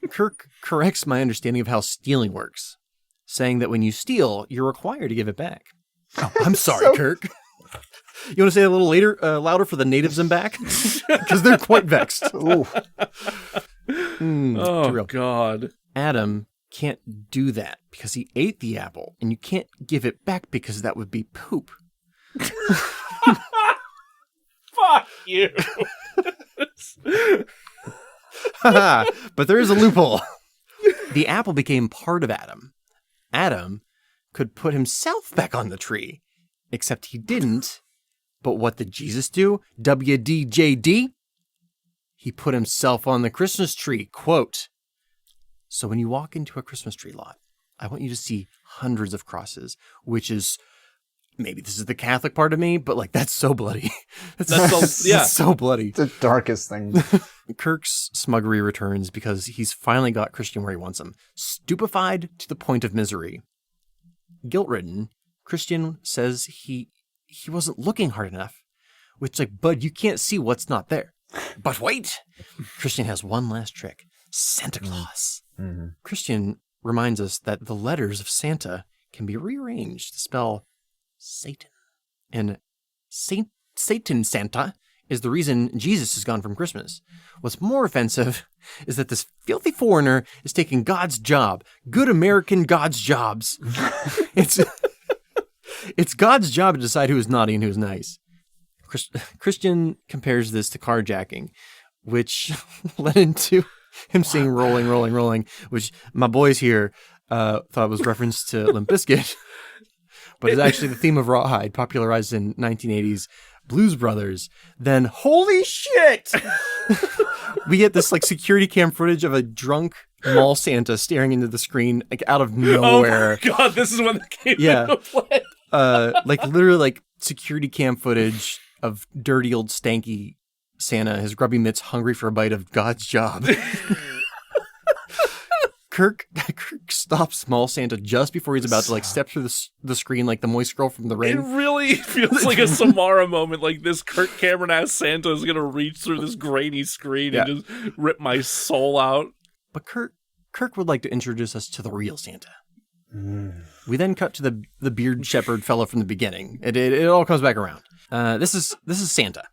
Kirk corrects my understanding of how stealing works, saying that when you steal, you're required to give it back. Oh, I'm sorry, Kirk. You want to say it a little louder for the natives in back? Because they're quite vexed. Ooh. Oh, God. Adam can't do that because he ate the apple, and you can't give it back because that would be poop. Fuck you. But there is a loophole. The apple became part of Adam. Adam could put himself back on the tree, except he didn't. But what did Jesus do? WDJD? He put himself on the Christmas tree, quote. So when you walk into a Christmas tree lot, I want you to see hundreds of crosses, which is, maybe this is the Catholic part of me, but like, that's so bloody. That's so bloody. The darkest thing. Kirk's smuggery returns because he's finally got Christian where he wants him. Stupefied to the point of misery. Guilt-ridden, Christian says he wasn't looking hard enough. Which, like, bud, you can't see what's not there. But wait! Christian has one last trick. Santa Claus. Mm-hmm. Christian reminds us that the letters of Santa can be rearranged to spell Satan. And Satan Santa is the reason Jesus is gone from Christmas. What's more offensive is that this filthy foreigner is taking God's job. Good American God's jobs. It's God's job to decide who is naughty and who is nice. Christian compares this to carjacking, which led into him saying rolling, rolling, rolling, which my boys here thought was reference to Limp Bizkit, but it's actually the theme of Rawhide, popularized in 1980s Blues Brothers. Then, holy shit! We get this like security cam footage of a drunk mall Santa staring into the screen like out of nowhere. Oh my God, this is when that came Yeah. into play. Like literally like security cam footage of dirty old stanky Santa, his grubby mitts hungry for a bite of God's job. Kirk stops small Santa just before he's about to like step through the screen like the moist girl from The It Ring. really feels like a Samara moment. Like this Kirk Cameron ass Santa is gonna reach through this grainy screen and just rip my soul out. But Kirk would like to introduce us to the real Santa. We then cut to the beard shepherd fellow from the beginning. It all comes back around. This is Santa,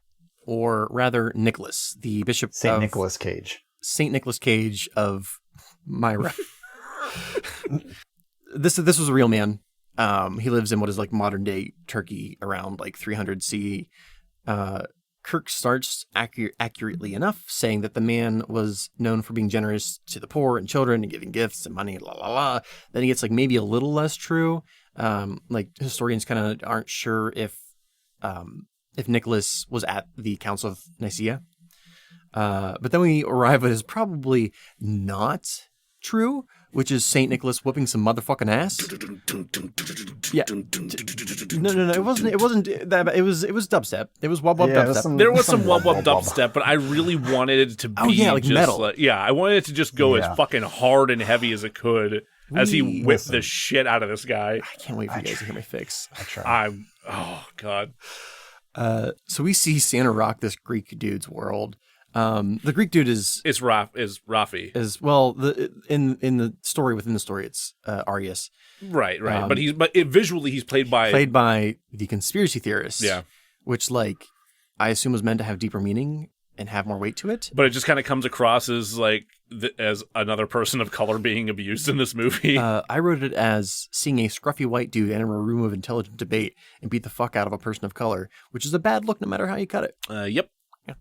or rather Nicholas, the bishop Saint Nicholas Cage. Saint Nicholas Cage of Myra. This was a real man. He lives in what is like modern day Turkey around like 300 CE. Kirk starts accurately enough, saying that the man was known for being generous to the poor and children and giving gifts and money, la la la. Then he gets like maybe a little less true. Like historians kind of aren't sure if Nicholas was at the Council of Nicaea. But then we arrive at his probably not true, which is Saint Nicholas whooping some motherfucking ass. Yeah. No. It wasn't that bad. It was dubstep. It was wub dubstep. There was some wub dubstep, but I really wanted it to be like just metal. I wanted it to just go as fucking hard and heavy as it could as he whipped the shit out of this guy. I can't wait for you guys to hear my fix. I try. Oh god. So we see Santa rock this Greek dude's world. The Greek dude is Rafi. Is well in the story within the story it's Arius. Right. But visually he's played by the conspiracy theorists. Yeah. Which like I assume was meant to have deeper meaning and have more weight to it. But it just kind of comes across as like as another person of color being abused in this movie. I wrote it as seeing a scruffy white dude enter a room of intelligent debate and beat the fuck out of a person of color, which is a bad look no matter how you cut it. Yep. Yeah.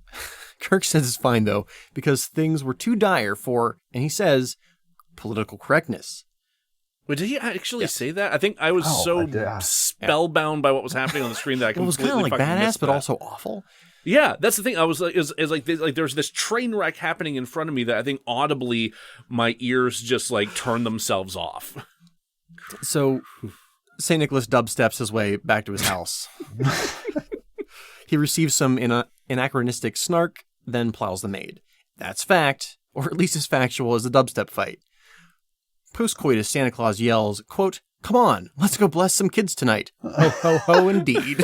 Kirk says it's fine, though, because things were too dire for, and he says, political correctness. Wait, did he actually say that? I think I was spellbound by what was happening on the screen that I completely it was kind of like badass, but also awful. Yeah, that's the thing. I was like, is like there's this train wreck happening in front of me that I think audibly my ears just like turn themselves off. So, St. Nicholas dubsteps his way back to his house. He receives some anachronistic snark, then plows the maid. That's fact, or at least as factual as the dubstep fight. Post-coitus, Santa Claus yells, quote, "Come on, let's go bless some kids tonight." Ho, ho, ho, indeed.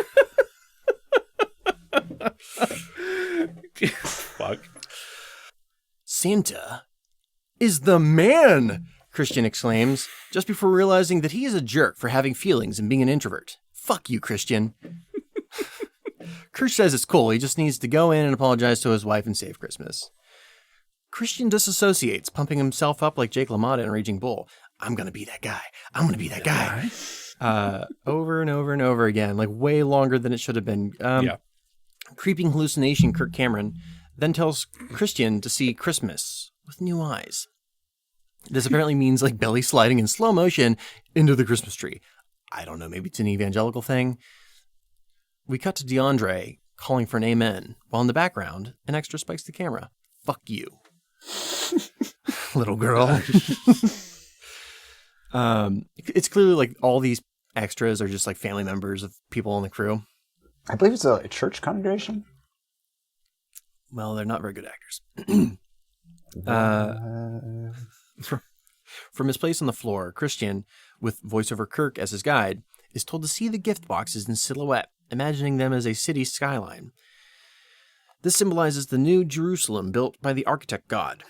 Fuck. Santa is the man, Christian exclaims, just before realizing that he is a jerk for having feelings and being an introvert. Fuck you, Christian. Kirk says it's cool, he just needs to go in and apologize to his wife and save Christmas. Christian disassociates, pumping himself up like Jake LaMotta in Raging Bull. I'm gonna be that guy. I'm gonna be that guy. Over and over and over again, like way longer than it should have been. Creeping hallucination Kirk Cameron then tells Christian to see Christmas with new eyes. This apparently means like belly sliding in slow motion into the Christmas tree. I don't know, maybe it's an evangelical thing. We cut to DeAndre calling for an amen, while in the background, an extra spikes the camera. Fuck you. Little girl. It's clearly like all these extras are just like family members of people on the crew. I believe it's a church congregation. Well, they're not very good actors. From his place on the floor, Christian, with voiceover Kirk as his guide, is told to see the gift boxes in silhouette, imagining them as a city skyline. This symbolizes the new Jerusalem built by the architect god.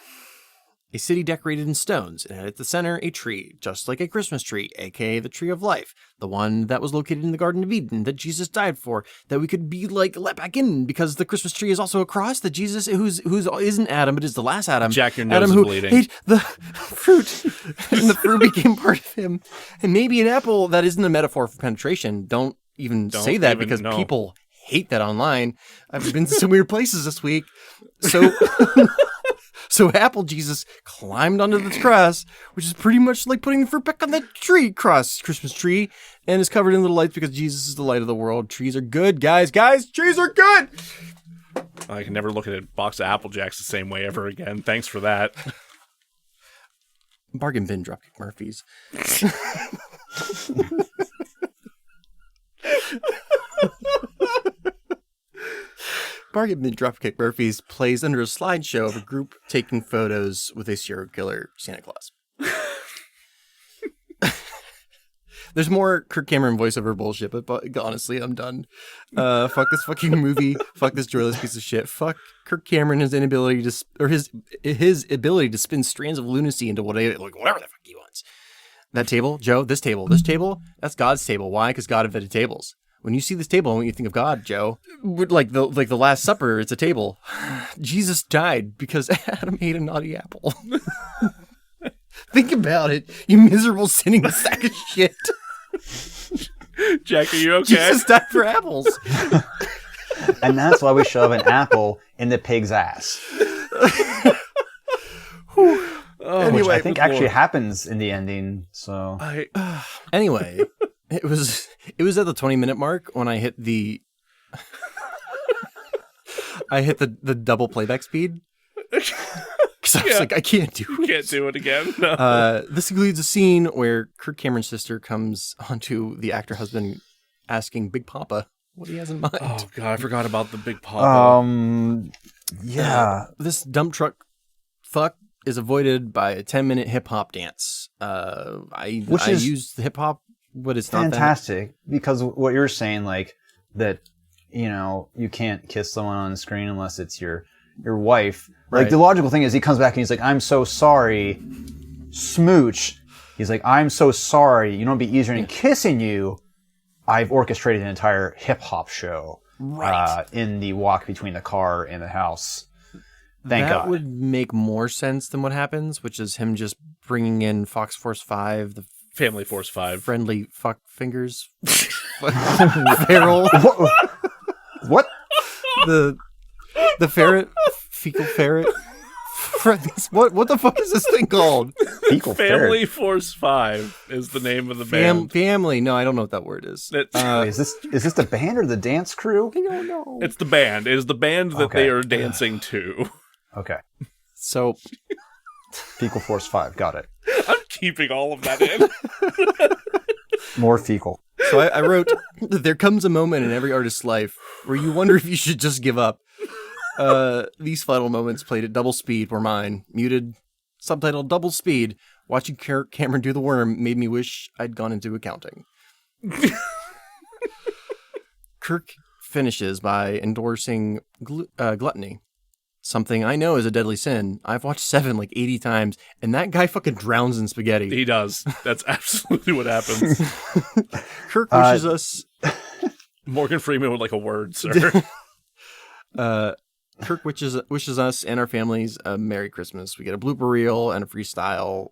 A city decorated in stones, and at the center, a tree, just like a Christmas tree, aka the Tree of Life, the one that was located in the Garden of Eden that Jesus died for, that we could be like let back in because the Christmas tree is also a cross that Jesus, who's isn't Adam but is the last Adam. Jack, your nose Adam is who bleeding. ate the fruit, and the fruit became part of him. And maybe an apple that isn't a metaphor for penetration. Don't say that because people hate that online. I've been to some weird places this week, so. So Apple Jesus climbed onto the cross, which is pretty much like putting the fruit back on the tree, Christmas tree, and is covered in little lights because Jesus is the light of the world. Trees are good, guys, trees are good! I can never look at a box of Apple Jacks the same way ever again. Thanks for that. Bargain bin Dropkick Murphys. Bargain bin Dropkick Murphys plays under a slideshow of a group taking photos with a serial killer Santa Claus. There's more Kirk Cameron voiceover bullshit, but honestly, I'm done. Fuck this fucking movie. Fuck this joyless piece of shit. Fuck Kirk Cameron, his inability to, or his ability to spin strands of lunacy into whatever the fuck he wants. That table, Joe, this table, that's God's table. Why? Because God invented tables. When you see this table, when you think of God, Joe, like the Last Supper, it's a table. Jesus died because Adam ate a naughty apple. Think about it, you miserable sinning sack of shit. Jack, are you okay? Jesus died for apples. And that's why we shove an apple in the pig's ass. Which I think actually happens in the ending. So anyway, it was at the 20-minute mark when I hit the the double playback speed. Because I was like, I can't do it. Can't do it again. No. This includes a scene where Kirk Cameron's sister comes onto the actor husband asking Big Papa what he has in mind. Oh god, I forgot about the Big Papa. Yeah. This dump truck fuck is avoided by a 10-minute hip hop dance. I used hip hop, but it's not fantastic because what you're saying, like that, you can't kiss someone on the screen unless it's your wife. Like the logical thing is he comes back and he's like, I'm so sorry, smooch. He's like, I'm so sorry. You know, it'd be easier than kissing you. I've orchestrated an entire hip hop show in the walk between the car and the house. Thank God. That would make more sense than what happens, which is him just bringing in Fox Force 5, the Family Force 5. Friendly fuck fingers. Feral. What? The ferret. Fecal ferret. What the fuck is this thing called? Fecal Family ferret. Force 5 is the name of the band. Family. No, I don't know what that word is. Wait, is this the band or the dance crew? I don't know. It's the band. It is the band that they are dancing to. Okay. So, Fecal Force 5. Got it. I'm keeping all of that in. More fecal. So I wrote, there comes a moment in every artist's life where you wonder if you should just give up. These final moments played at double speed were mine. Muted, subtitled double speed. Watching Kirk Cameron do the worm made me wish I'd gone into accounting. Kirk finishes by endorsing gluttony. Something I know is a deadly sin. I've watched Seven like 80 times, and that guy fucking drowns in spaghetti. He does. That's absolutely what happens. Kirk wishes us... Morgan Freeman would like a word, sir. Kirk wishes us and our families a Merry Christmas. We get a blooper reel and a freestyle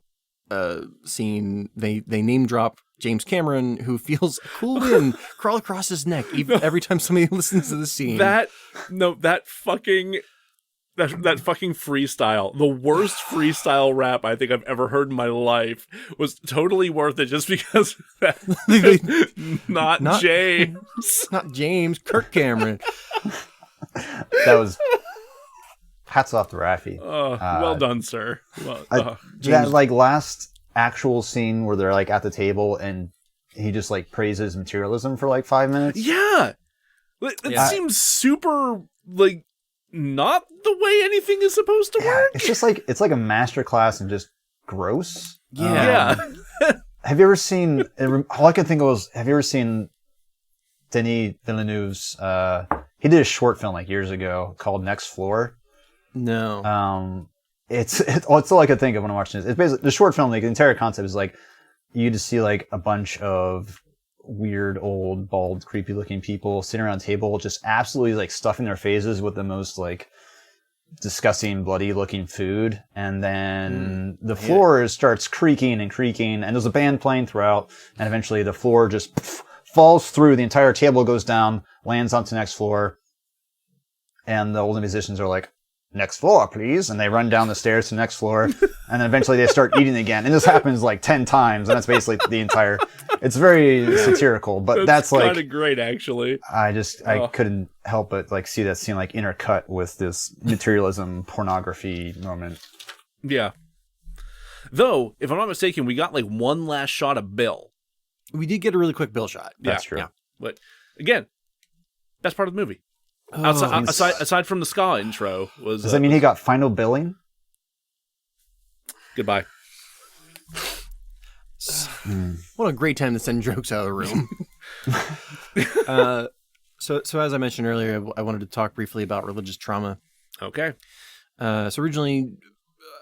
scene. They name drop James Cameron, who feels a cool wind crawl across his neck every time somebody listens to the scene. That fucking freestyle, the worst freestyle rap I think I've ever heard in my life, was totally worth it just because of that. Not James. Not James, Kirk Cameron. That was hats off to Raffi. Well done, sir. That like last actual scene where they're like at the table and he just like praises materialism for like 5 minutes. Yeah, it seems super like not the way anything is supposed to work. It's just like it's like a masterclass in just gross. Yeah. Have you ever seen? All I could think of was, have you ever seen Denis Villeneuve's? He did a short film like years ago called Next Floor. No. It's all I could think of when I'm watching this. It's basically the short film. Like the entire concept is like you just see like a bunch of weird, old, bald, creepy looking people sitting around a table, just absolutely like stuffing their faces with the most like disgusting, bloody looking food. And then the floor starts creaking, and there's a band playing throughout. And eventually the floor just falls through. The entire table goes down, lands onto the next floor. And the older musicians are like, next floor, please. And they run down the stairs to the next floor. And then eventually they start eating again. And this happens like 10 times. And that's basically the entire... It's very satirical, but that's like... kind of great, actually. I couldn't help but like see that scene like intercut with this materialism pornography moment. Yeah. Though, if I'm not mistaken, we got like one last shot of Bill. We did get a really quick Bill shot. That's true. Yeah. But again, best part of the movie. Aside from the ska intro was... Does that mean he got final billing? Goodbye. What a great time to send jokes out of the room. So as I mentioned earlier, I wanted to talk briefly about religious trauma. Okay. So originally,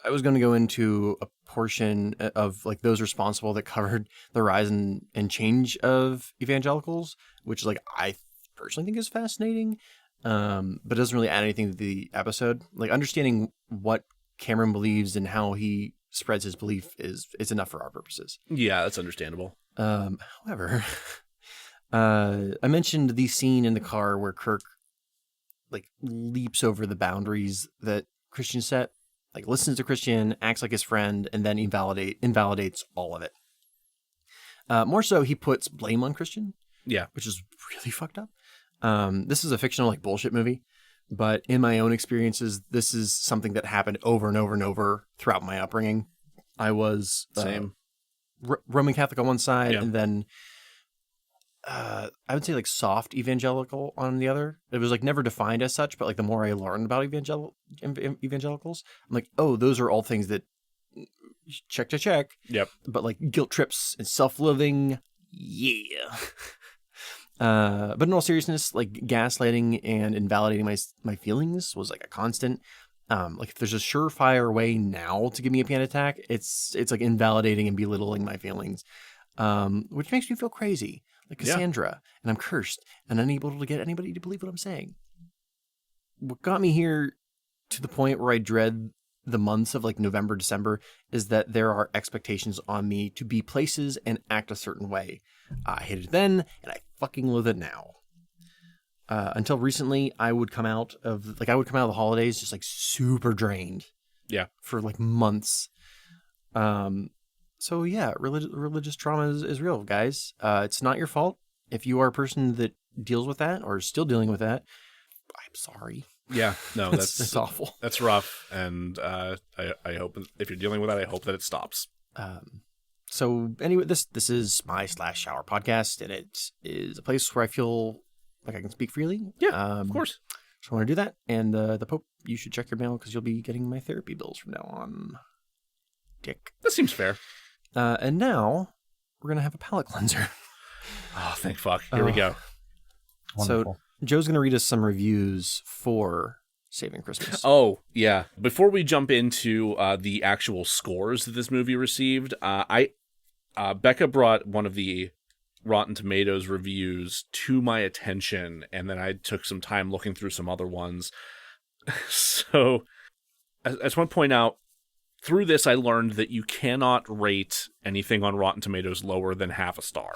I was going to go into a portion of like those responsible that covered the rise and change of evangelicals, which like I personally think is fascinating, but doesn't really add anything to the episode. Like understanding what Cameron believes and how he spreads his belief is enough for our purposes. Yeah, that's understandable. However, I mentioned the scene in the car where Kirk like leaps over the boundaries that Christian set, like listens to Christian, acts like his friend, and then invalidates all of it. More so, he puts blame on Christian. Yeah, which is really fucked up. This is a fictional like bullshit movie, but in my own experiences, this is something that happened over and over and over throughout my upbringing. I was same Roman Catholic on one side, yeah. and then I would say like soft evangelical on the other. It was like never defined as such, but like the more I learned about evangelicals, I'm like, oh, those are all things that check. Yep. But like guilt trips and self-loathing, yeah. But in all seriousness, like gaslighting and invalidating my feelings was like a constant. Like if there's a surefire way now to give me a panic attack, it's like invalidating and belittling my feelings, which makes me feel crazy, like Cassandra, and I'm cursed and unable to get anybody to believe what I'm saying. What got me here to the point where I dread the months of like November, December is that there are expectations on me to be places and act a certain way. I hated it then, and I fucking loathe it now. Until recently, I would come out of the holidays just like super drained. Yeah. For like months. So yeah, religious trauma is real, guys. It's not your fault. If you are a person that deals with that or is still dealing with that, I'm sorry. Yeah, no, that's awful. That's rough, and I hope if you're dealing with that, I hope that it stops. So anyway, this is my /shower podcast, and it is a place where I feel like I can speak freely. Yeah, of course. So I want to do that, and the Pope, you should check your mail because you'll be getting my therapy bills from now on. Dick. That seems fair. And now we're gonna have a palate cleanser. Oh, thank fuck! Here we go. Wonderful. So Joe's gonna read us some reviews for Saving Christmas. Oh, yeah. Before we jump into the actual scores that this movie received, Becca brought one of the Rotten Tomatoes reviews to my attention, and then I took some time looking through some other ones. So, I just want to point out, through this I learned that you cannot rate anything on Rotten Tomatoes lower than half a star.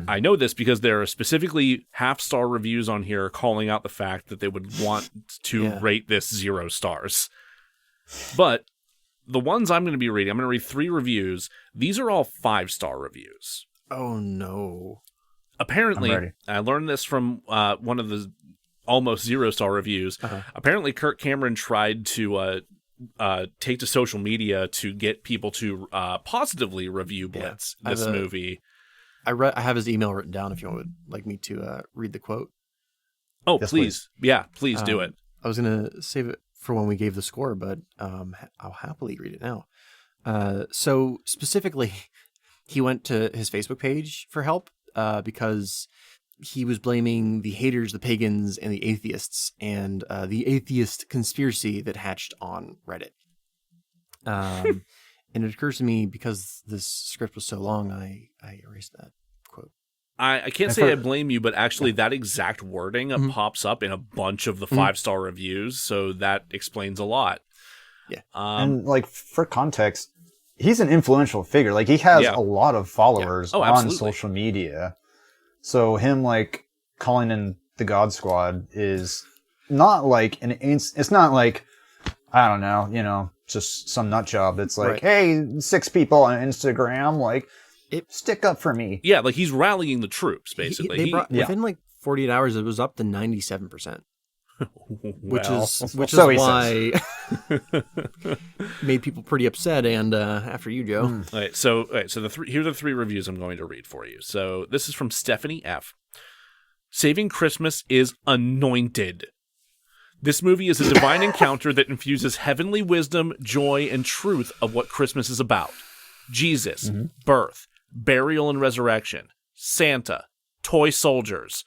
I know this because there are specifically half-star reviews on here calling out the fact that they would want to rate this 0 stars. But the ones I'm going to be reading, I'm going to read 3 reviews. These are all 5-star reviews. Oh, no. Apparently, I learned this from one of the almost 0-star reviews. Uh-huh. Apparently, Kirk Cameron tried to take to social media to get people to positively review Blitz, this movie. I have his email written down if you would like me to read the quote. Oh, yes, please. Yeah, please do it. I was going to save it for when we gave the score, but I'll happily read it now. So specifically, he went to his Facebook page for help because he was blaming the haters, the pagans, and the atheists, and the atheist conspiracy that hatched on Reddit. And it occurs to me, because this script was so long, I erased that quote. I can't say I blame you, but actually that exact wording pops up in a bunch of the 5-star reviews, so that explains a lot. Yeah. And like for context, he's an influential figure. Like he has a lot of followers on social media. So him like calling in the God Squad is not like it's not like, I don't know, just some nut job. It's like, hey, 6 people on Instagram, like, stick up for me. Yeah, like he's rallying the troops, basically. Within like 48 hours, it was up to 97%. Which is why made people pretty upset. And after you, Joe. All right, so here are the 3 reviews I'm going to read for you. So this is from Stephanie F. Saving Christmas is anointed. This movie is a divine encounter that infuses heavenly wisdom, joy, and truth of what Christmas is about. Jesus, birth, burial and resurrection, Santa, toy soldiers,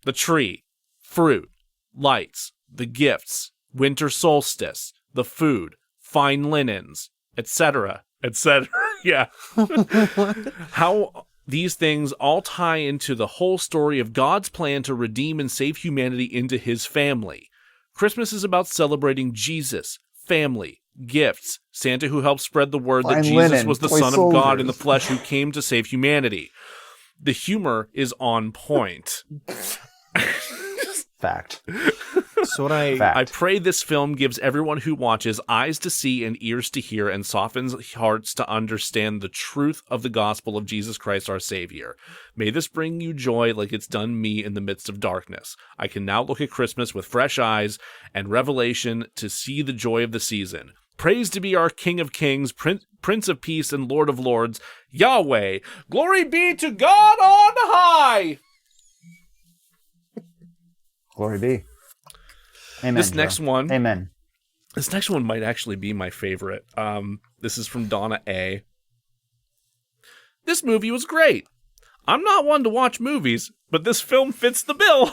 the tree, fruit, lights, the gifts, winter solstice, the food, fine linens, etc., etc. Yeah. How these things all tie into the whole story of God's plan to redeem and save humanity into his family. Christmas is about celebrating Jesus, family, gifts, Santa who helped spread the word that Jesus was the Son of God in the flesh who came to save humanity. The humor is on point. Fact. So what I pray this film gives everyone who watches eyes to see and ears to hear and softens hearts to understand the truth of the gospel of Jesus Christ our Savior. May this bring you joy like it's done me in the midst of darkness. I can now look at Christmas with fresh eyes and revelation to see the joy of the season. Praise to be our King of Kings, Prince of Peace, and Lord of Lords, Yahweh. Glory be to God on high. Glory be. Amen. This next one. Amen. This next one might actually be my favorite. This is from Donna A. This movie was great. I'm not one to watch movies, but this film fits the bill.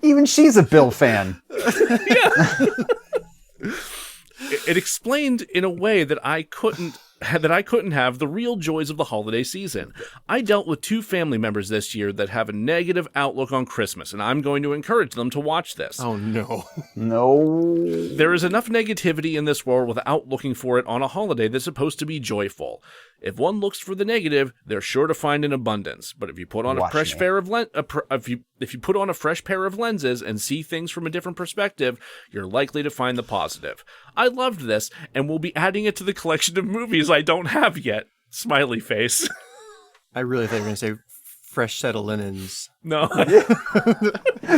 Even she's a Bill fan. Yeah. It explained in a way that I couldn't have the real joys of the holiday season. I dealt with 2 family members this year that have a negative outlook on Christmas, and I'm going to encourage them to watch this. Oh, no. No. There is enough negativity in this world without looking for it on a holiday that's supposed to be joyful. If one looks for the negative, they're sure to find an abundance. But if you put on a fresh pair of if you put on a fresh pair of lenses and see things from a different perspective, you're likely to find the positive. I loved this, and will be adding it to the collection of movies I don't have yet. Smiley face. I really thought you were going to say fresh set of linens. No.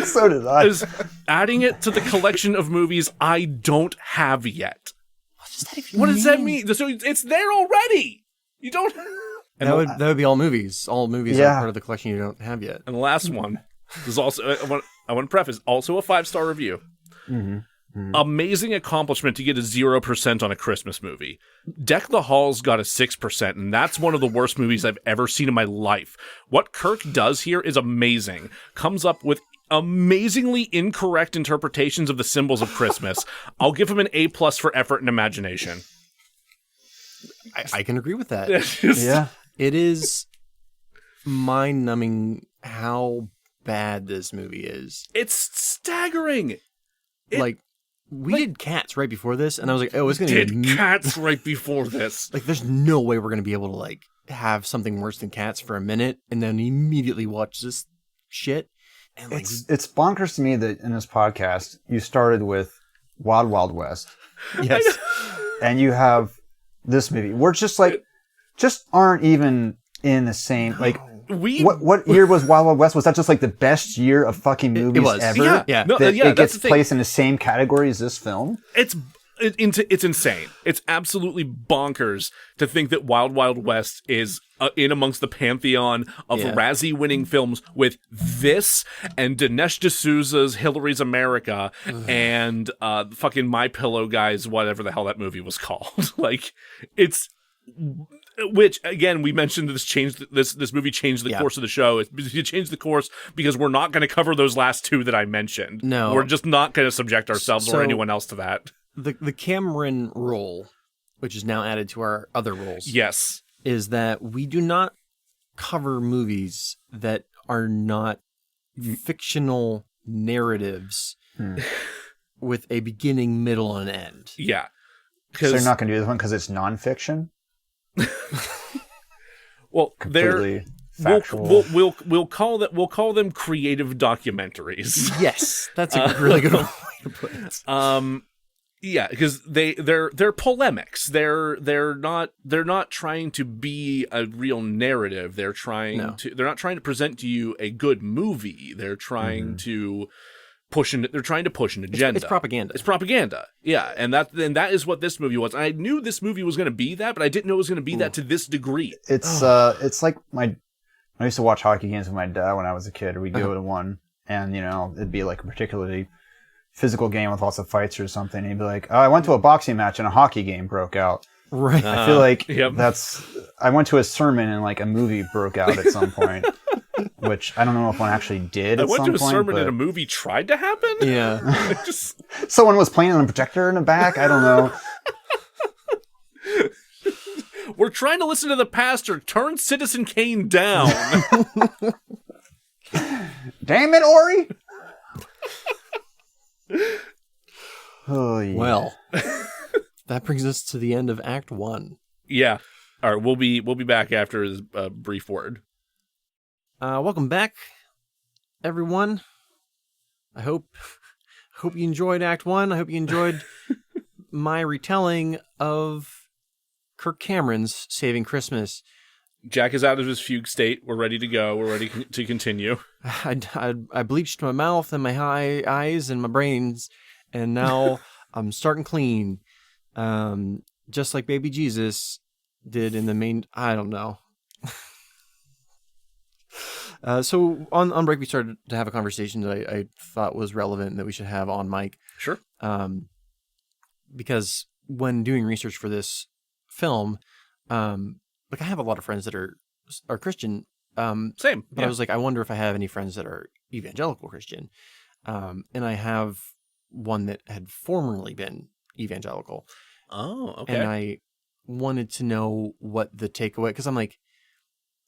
So did I. I was adding it to the collection of movies I don't have yet. What does that mean? So it's there already. You don't. That would be all movies. All movies are part of the collection you don't have yet. And the last one is also. I want to preface also a 5-star review. Mm-hmm. Mm-hmm. Amazing accomplishment to get a 0% on a Christmas movie. Deck the Halls got a 6%, and that's one of the worst movies I've ever seen in my life. What Kirk does here is amazing. Comes up with amazingly incorrect interpretations of the symbols of Christmas. I'll give him an A+ for effort and imagination. I can agree with that. Yeah. It is mind-numbing how bad this movie is. It's staggering. We did Cats right before this, and I was like, oh, it's going to be Cats right before this. Like, there's no way we're going to be able to, have something worse than Cats for a minute, and then immediately watch this shit. And it's bonkers to me that in this podcast, you started with Wild Wild West. Yes. And you have this movie. We're just aren't even in the same, what year was Wild Wild West? Was that just the best year of fucking movies ever? Yeah. It gets placed in the same category as this film? It's insane. It's absolutely bonkers to think that Wild Wild West is in amongst the pantheon of Razzie-winning films with this and Dinesh D'Souza's Hillary's America and fucking My Pillow Guys, whatever the hell that movie was called. Which again, we mentioned this movie changed the course of the show. It changed the course because we're not going to cover those last 2 that I mentioned. No, we're just not going to subject ourselves or anyone else to that. The Cameron rule, which is now added to our other rules, yes, is that we do not cover movies that are not fictional narratives with a beginning, middle, and end. Yeah, so they're not going to do this one because it's nonfiction. Well, completely factual. We'll call them creative documentaries. Yes, that's a really good way to put it. Yeah, because they're polemics. They're not trying to be a real narrative. They're not trying to present to you a good movie. They're trying to push an agenda. It's propaganda. It's propaganda. Yeah, and that is what this movie was. I knew this movie was going to be that, but I didn't know it was going to be that to this degree. It's like I used to watch hockey games with my dad when I was a kid. We'd go to one, and it'd be like a particularly physical game with lots of fights or something. And he'd be like, "Oh, I went to a boxing match and a hockey game broke out." Right. I feel like I went to a sermon and a movie broke out at some point. which I don't know if one actually did. I at went some to a point, sermon but and a movie tried to happen. Yeah. Just someone was playing on a projector in the back. I don't know. we're trying to listen to the pastor. Turn Citizen Kane down. Damn it, Ori! Oh, yeah. Well, that brings us to the end of Act 1. Yeah. All right. We'll be back after his brief word. Welcome back, everyone. I hope you enjoyed Act 1. I hope you enjoyed my retelling of Kirk Cameron's Saving Christmas. Jack is out of his fugue state. We're ready to go. We're ready to continue. I bleached my mouth and my eyes and my brains, and now I'm starting clean, just like baby Jesus did in the main. I don't know. So on break, we started to have a conversation that I thought was relevant and that we should have on mic. Sure. Because when doing research for this film, like I have a lot of friends that are Christian. Same. But I was like, I wonder if I have any friends that are evangelical Christian. And I have one that had formerly been evangelical. Oh, okay. And I wanted to know what the takeaway, because I'm like,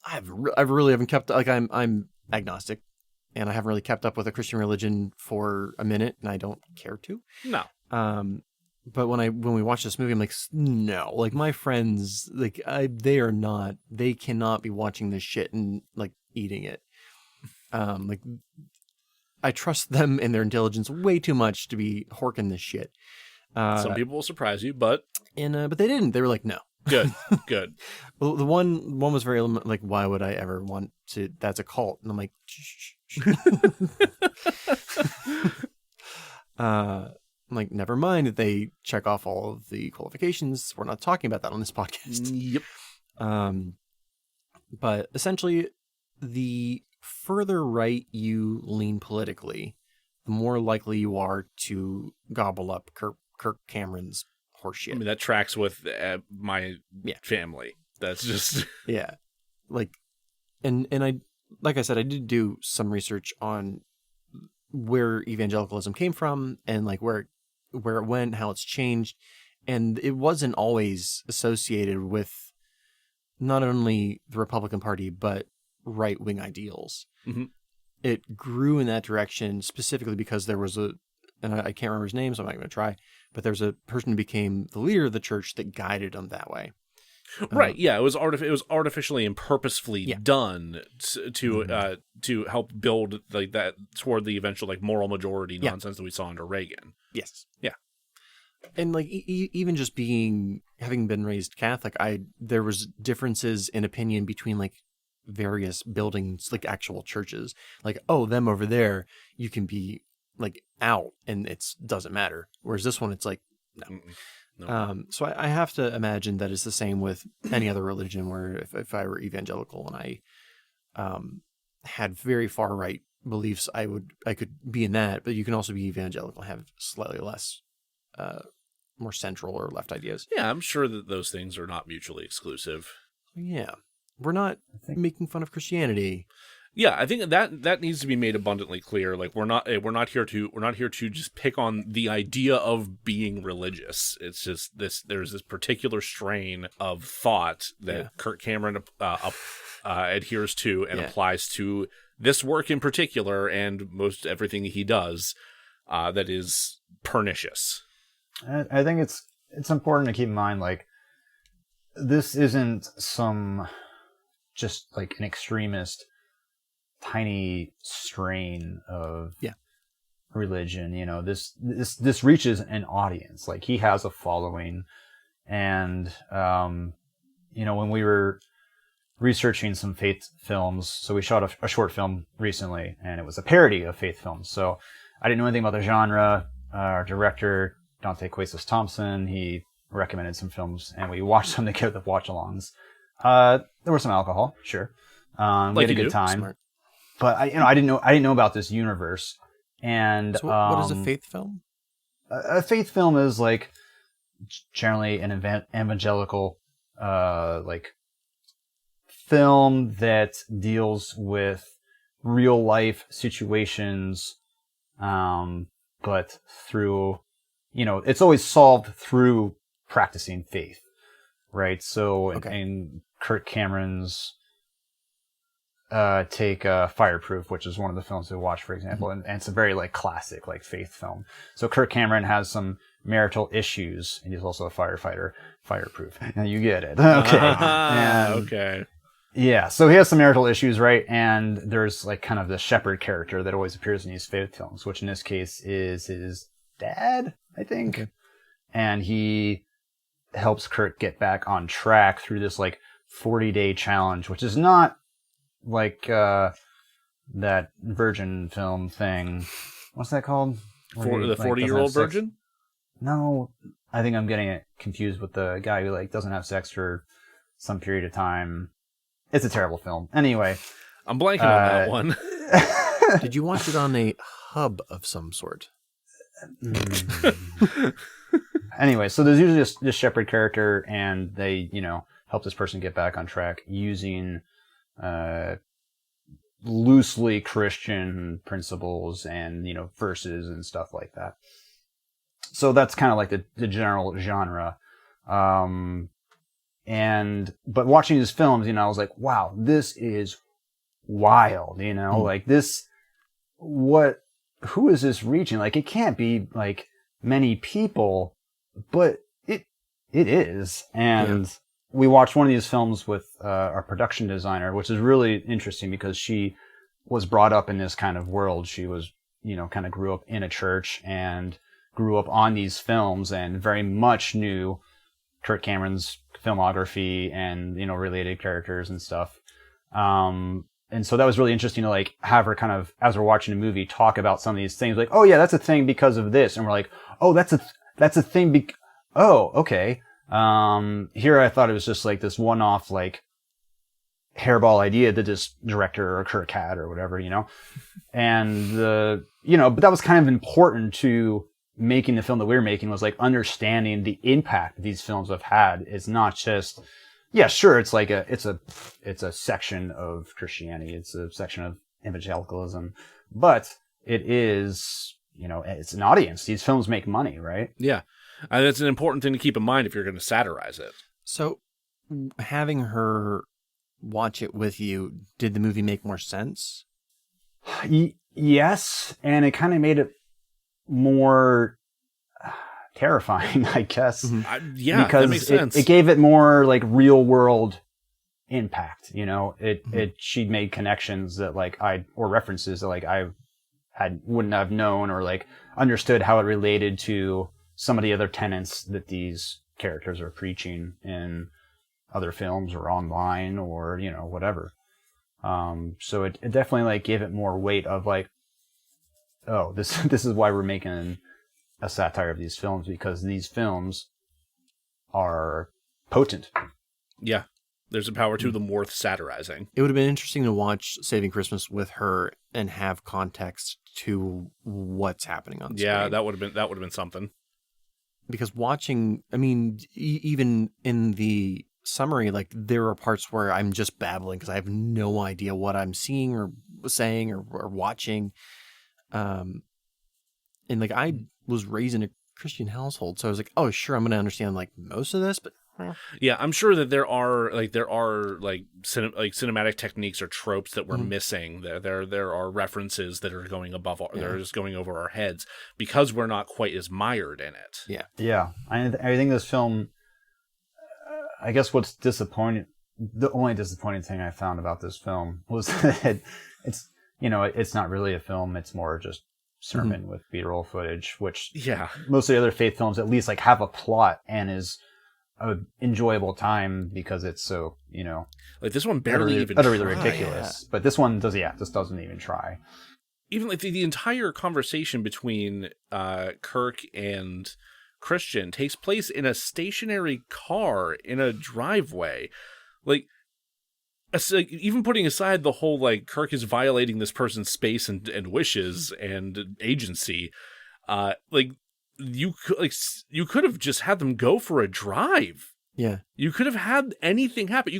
I really haven't kept, like I'm agnostic, and I haven't really kept up with a Christian religion for a minute, and I don't care to. No. But when we watch this movie, I'm like, no, like my friends, like they cannot be watching this shit and like eating it. Like I trust them and their intelligence way too much to be horking this shit. Some people will surprise you, but but they didn't. They were like, no. Good. Well, the one was very like, why would I ever want to? That's a cult, and I'm like, shh. I'm like, never mind that they check off all of the qualifications. We're not talking about that on this podcast. Yep. But essentially, the further right you lean politically, the more likely you are to gobble up Kirk Cameron's horseshit. I mean, that tracks with my family. That's just yeah. Like, and I, like I said, I did do some research on where evangelicalism came from and like where it went, how it's changed. And it wasn't always associated with not only the Republican Party, but right-wing ideals. Mm-hmm. It grew in that direction specifically because there was and I can't remember his name, so I'm not going to try, but there's a person who became the leader of the church that guided them that way. Right. Yeah. It was artificially and purposefully done to help build like that toward the eventual like moral majority nonsense that we saw under Reagan. Yes. Yeah. And like even just having been raised Catholic, there was differences in opinion between like various buildings, like actual churches. Like, oh, them over there, you can be like out and it doesn't matter. Whereas this one, it's like no. No. So I have to imagine that it's the same with any other religion where if I were evangelical and I had very far right beliefs, I could be in that, but you can also be evangelical and have slightly less more central or left ideas. Yeah, I'm sure that those things are not mutually exclusive. Yeah. We're not making fun of Christianity. Yeah, I think that needs to be made abundantly clear. Like we're not here to just pick on the idea of being religious. It's just there's this particular strain of thought that Kirk Cameron adheres to and applies to this work in particular and most everything he does that is pernicious. I think it's important to keep in mind, like, this isn't some just like an extremist tiny strain of religion. You know, this reaches an audience. Like, he has a following, and you know, when we were researching some faith films, so we shot a short film recently, and it was a parody of faith films. So I didn't know anything about the genre. Our director, Dante Cuesos Thompson, he recommended some films, and we watched some together, the watch-alongs. There was some alcohol, sure. We had a good time. Smart. But I didn't know about this universe. And so what is a faith film? A faith film is like generally an evangelical like film that deals with real life situations, but through, it's always solved through practicing faith, right? So in Kirk Cameron's take Fireproof, which is one of the films we watched, for example, and it's a very like classic like faith film. So Kirk Cameron has some marital issues, and he's also a firefighter. Fireproof, and you get it. Okay. Okay. Yeah, so he has some marital issues, right? And there's like kind of the shepherd character that always appears in these faith films, which in this case is his dad, I think. Okay. And he helps Kirk get back on track through this like 40-day challenge, which is not like that virgin film thing. What's that called? For the 40-year-old virgin? No, I think I'm getting it confused with the guy who like doesn't have sex for some period of time. It's a terrible film. Anyway, I'm blanking on that one. Did you watch it on a hub of some sort? Anyway, so there's usually this shepherd character, and they, help this person get back on track using loosely Christian principles and, verses and stuff like that. So that's kind of like the general genre. But watching these films, I was like, wow, this is wild, like this, who is this reaching? Like, it can't be like many people, but it is. And we watched one of these films with our production designer, which is really interesting because she was brought up in this kind of world. She was, kind of grew up in a church and grew up on these films and very much knew Kirk Cameron's filmography and, related characters and stuff. And so that was really interesting to like have her kind of, as we're watching a movie, talk about some of these things like, oh yeah, that's a thing because of this. And we're like, oh, that's a thing. Oh, okay. Here I thought it was just like this one-off, like hairball idea that this director or Kirk had or whatever, and but that was kind of important to making the film that we were making, was like understanding the impact these films have had. It's not just, yeah, sure, it's like it's a section of Christianity, it's a section of evangelicalism, but it is, it's an audience. These films make money, right? Yeah. That's an important thing to keep in mind if you're going to satirize it. So having her watch it with you, did the movie make more sense? Yes, and it kind of made it more terrifying, I guess. Mm-hmm. Because that makes sense. It gave it more like real world impact. She made connections that or references that I wouldn't have known or like understood how it related to some of the other tenets that these characters are preaching in other films or online or whatever. So it definitely like gave it more weight of like, oh, this is why we're making a satire of these films, because these films are potent. Yeah, there's a power to them worth satirizing. It would have been interesting to watch Saving Christmas with her and have context to what's happening on screen. Yeah, that would have been something. Because watching, I mean, even in the summary, like there are parts where I'm just babbling because I have no idea what I'm seeing or saying or watching. And like I was raised in a Christian household, so I was like, oh, sure, I'm going to understand like most of this, but yeah, I'm sure that there are cinematic techniques or tropes that we're missing. There are references that are going above, that are just going over our heads because we're not quite as mired in it. Yeah. I think this film, I guess what's disappointing, the only disappointing thing I found about this film was that it's not really a film. It's more just sermon with B-roll footage, which most of the other faith films at least like have a plot and is an enjoyable time because it's so, like this one barely even utterly ridiculous. But this one this doesn't even try. Even like the entire conversation between Kirk and Christian takes place in a stationary car in a driveway. Like even putting aside the whole like Kirk is violating this person's space and wishes and agency, like you could have just had them go for a drive Yeah. You could have had anything happen.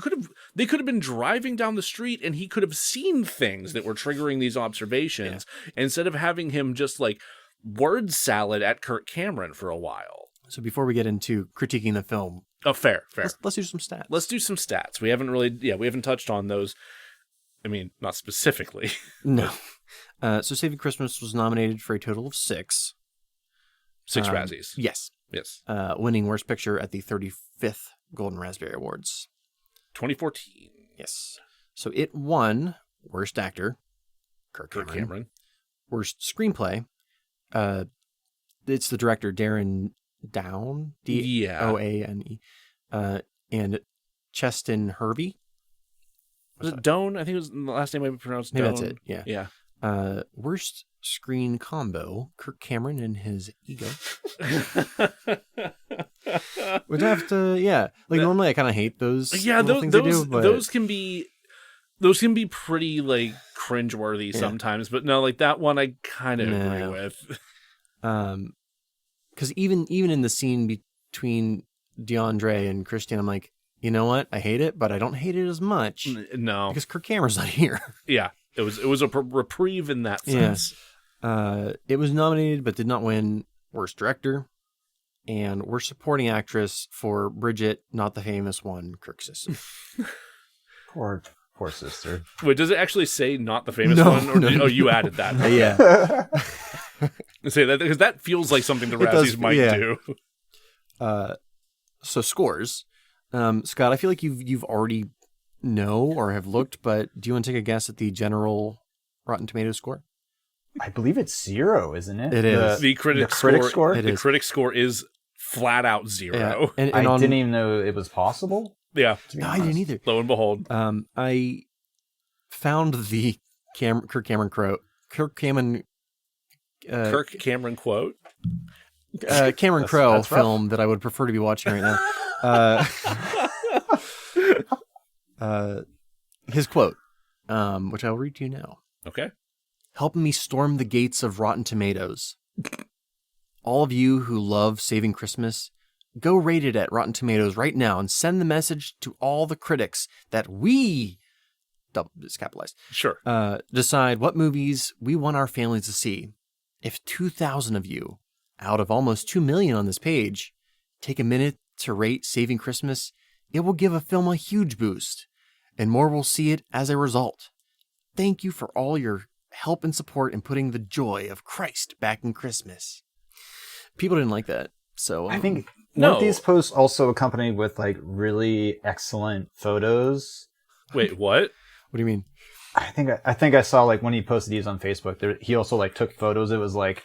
They could have been driving down the street and he could have seen things that were triggering these observations instead of having him just like word salad at Kirk Cameron for a while. So before we get into critiquing the film, Fair. let's do some stats. Let's do some stats. We haven't touched on those. I mean, not specifically. No. So Saving Christmas was nominated for a total of 6. 6 Razzies. Yes. Yes. Winning Worst Picture at the 35th Golden Raspberry Awards. 2014. Yes. So it won Worst Actor, Kirk Cameron. Worst Screenplay, it's the director Darren Down, Doane, and Cheston Hervey. Was it Doan? I think it was the last name I pronounced Doan. Maybe that's it, yeah. Yeah. Worst Screen Combo, Kirk Cameron and his ego. We'd have to, normally I kind of hate those. Yeah, things they do, but... those can be pretty like cringeworthy sometimes, but no, like that one I kind of agree with. Because even in the scene between DeAndre and Christian, I'm like, you know what? I hate it, but I don't hate it as much. No, because Kirk Cameron's not here. Yeah, it was a reprieve in that sense. Yeah. It was nominated but did not win Worst Director and Worst Supporting Actress for Bridget, not the famous one, Kirk's sister. Poor sister. Wait, does it actually say not the famous one? Or No. Oh, you added that. Yeah. Say that because that feels like something the Razzies might do. So scores. Scott, I feel like you've already know or have looked, but do you want to take a guess at the general Rotten Tomatoes score? I believe it's 0, isn't it? It is. The critic score? The critic score is flat out 0. Yeah. And I didn't even know it was possible. Yeah. No, I didn't either. Lo and behold. I found the Kirk Cameron quote. Kirk Cameron quote. Cameron Crowe that's rough. film that I would prefer to be watching right now. His quote, which I'll read to you now. Okay. Helping me storm the gates of Rotten Tomatoes. All of you who love Saving Christmas, go rate it at Rotten Tomatoes right now and send the message to all the critics that we, it's capitalized, Sure. decide what movies we want our families to see. If 2,000 of you, out of almost 2 million on this page, take a minute to rate Saving Christmas, it will give a film a huge boost, and more will see it as a result. Thank you for all your help and support in putting the joy of Christ back in Christmas. People didn't like that, so I think No. weren't these posts also accompanied with like really excellent photos? Wait, what? What do you mean? I think I saw like when he posted these on Facebook, he also like took photos. It was like,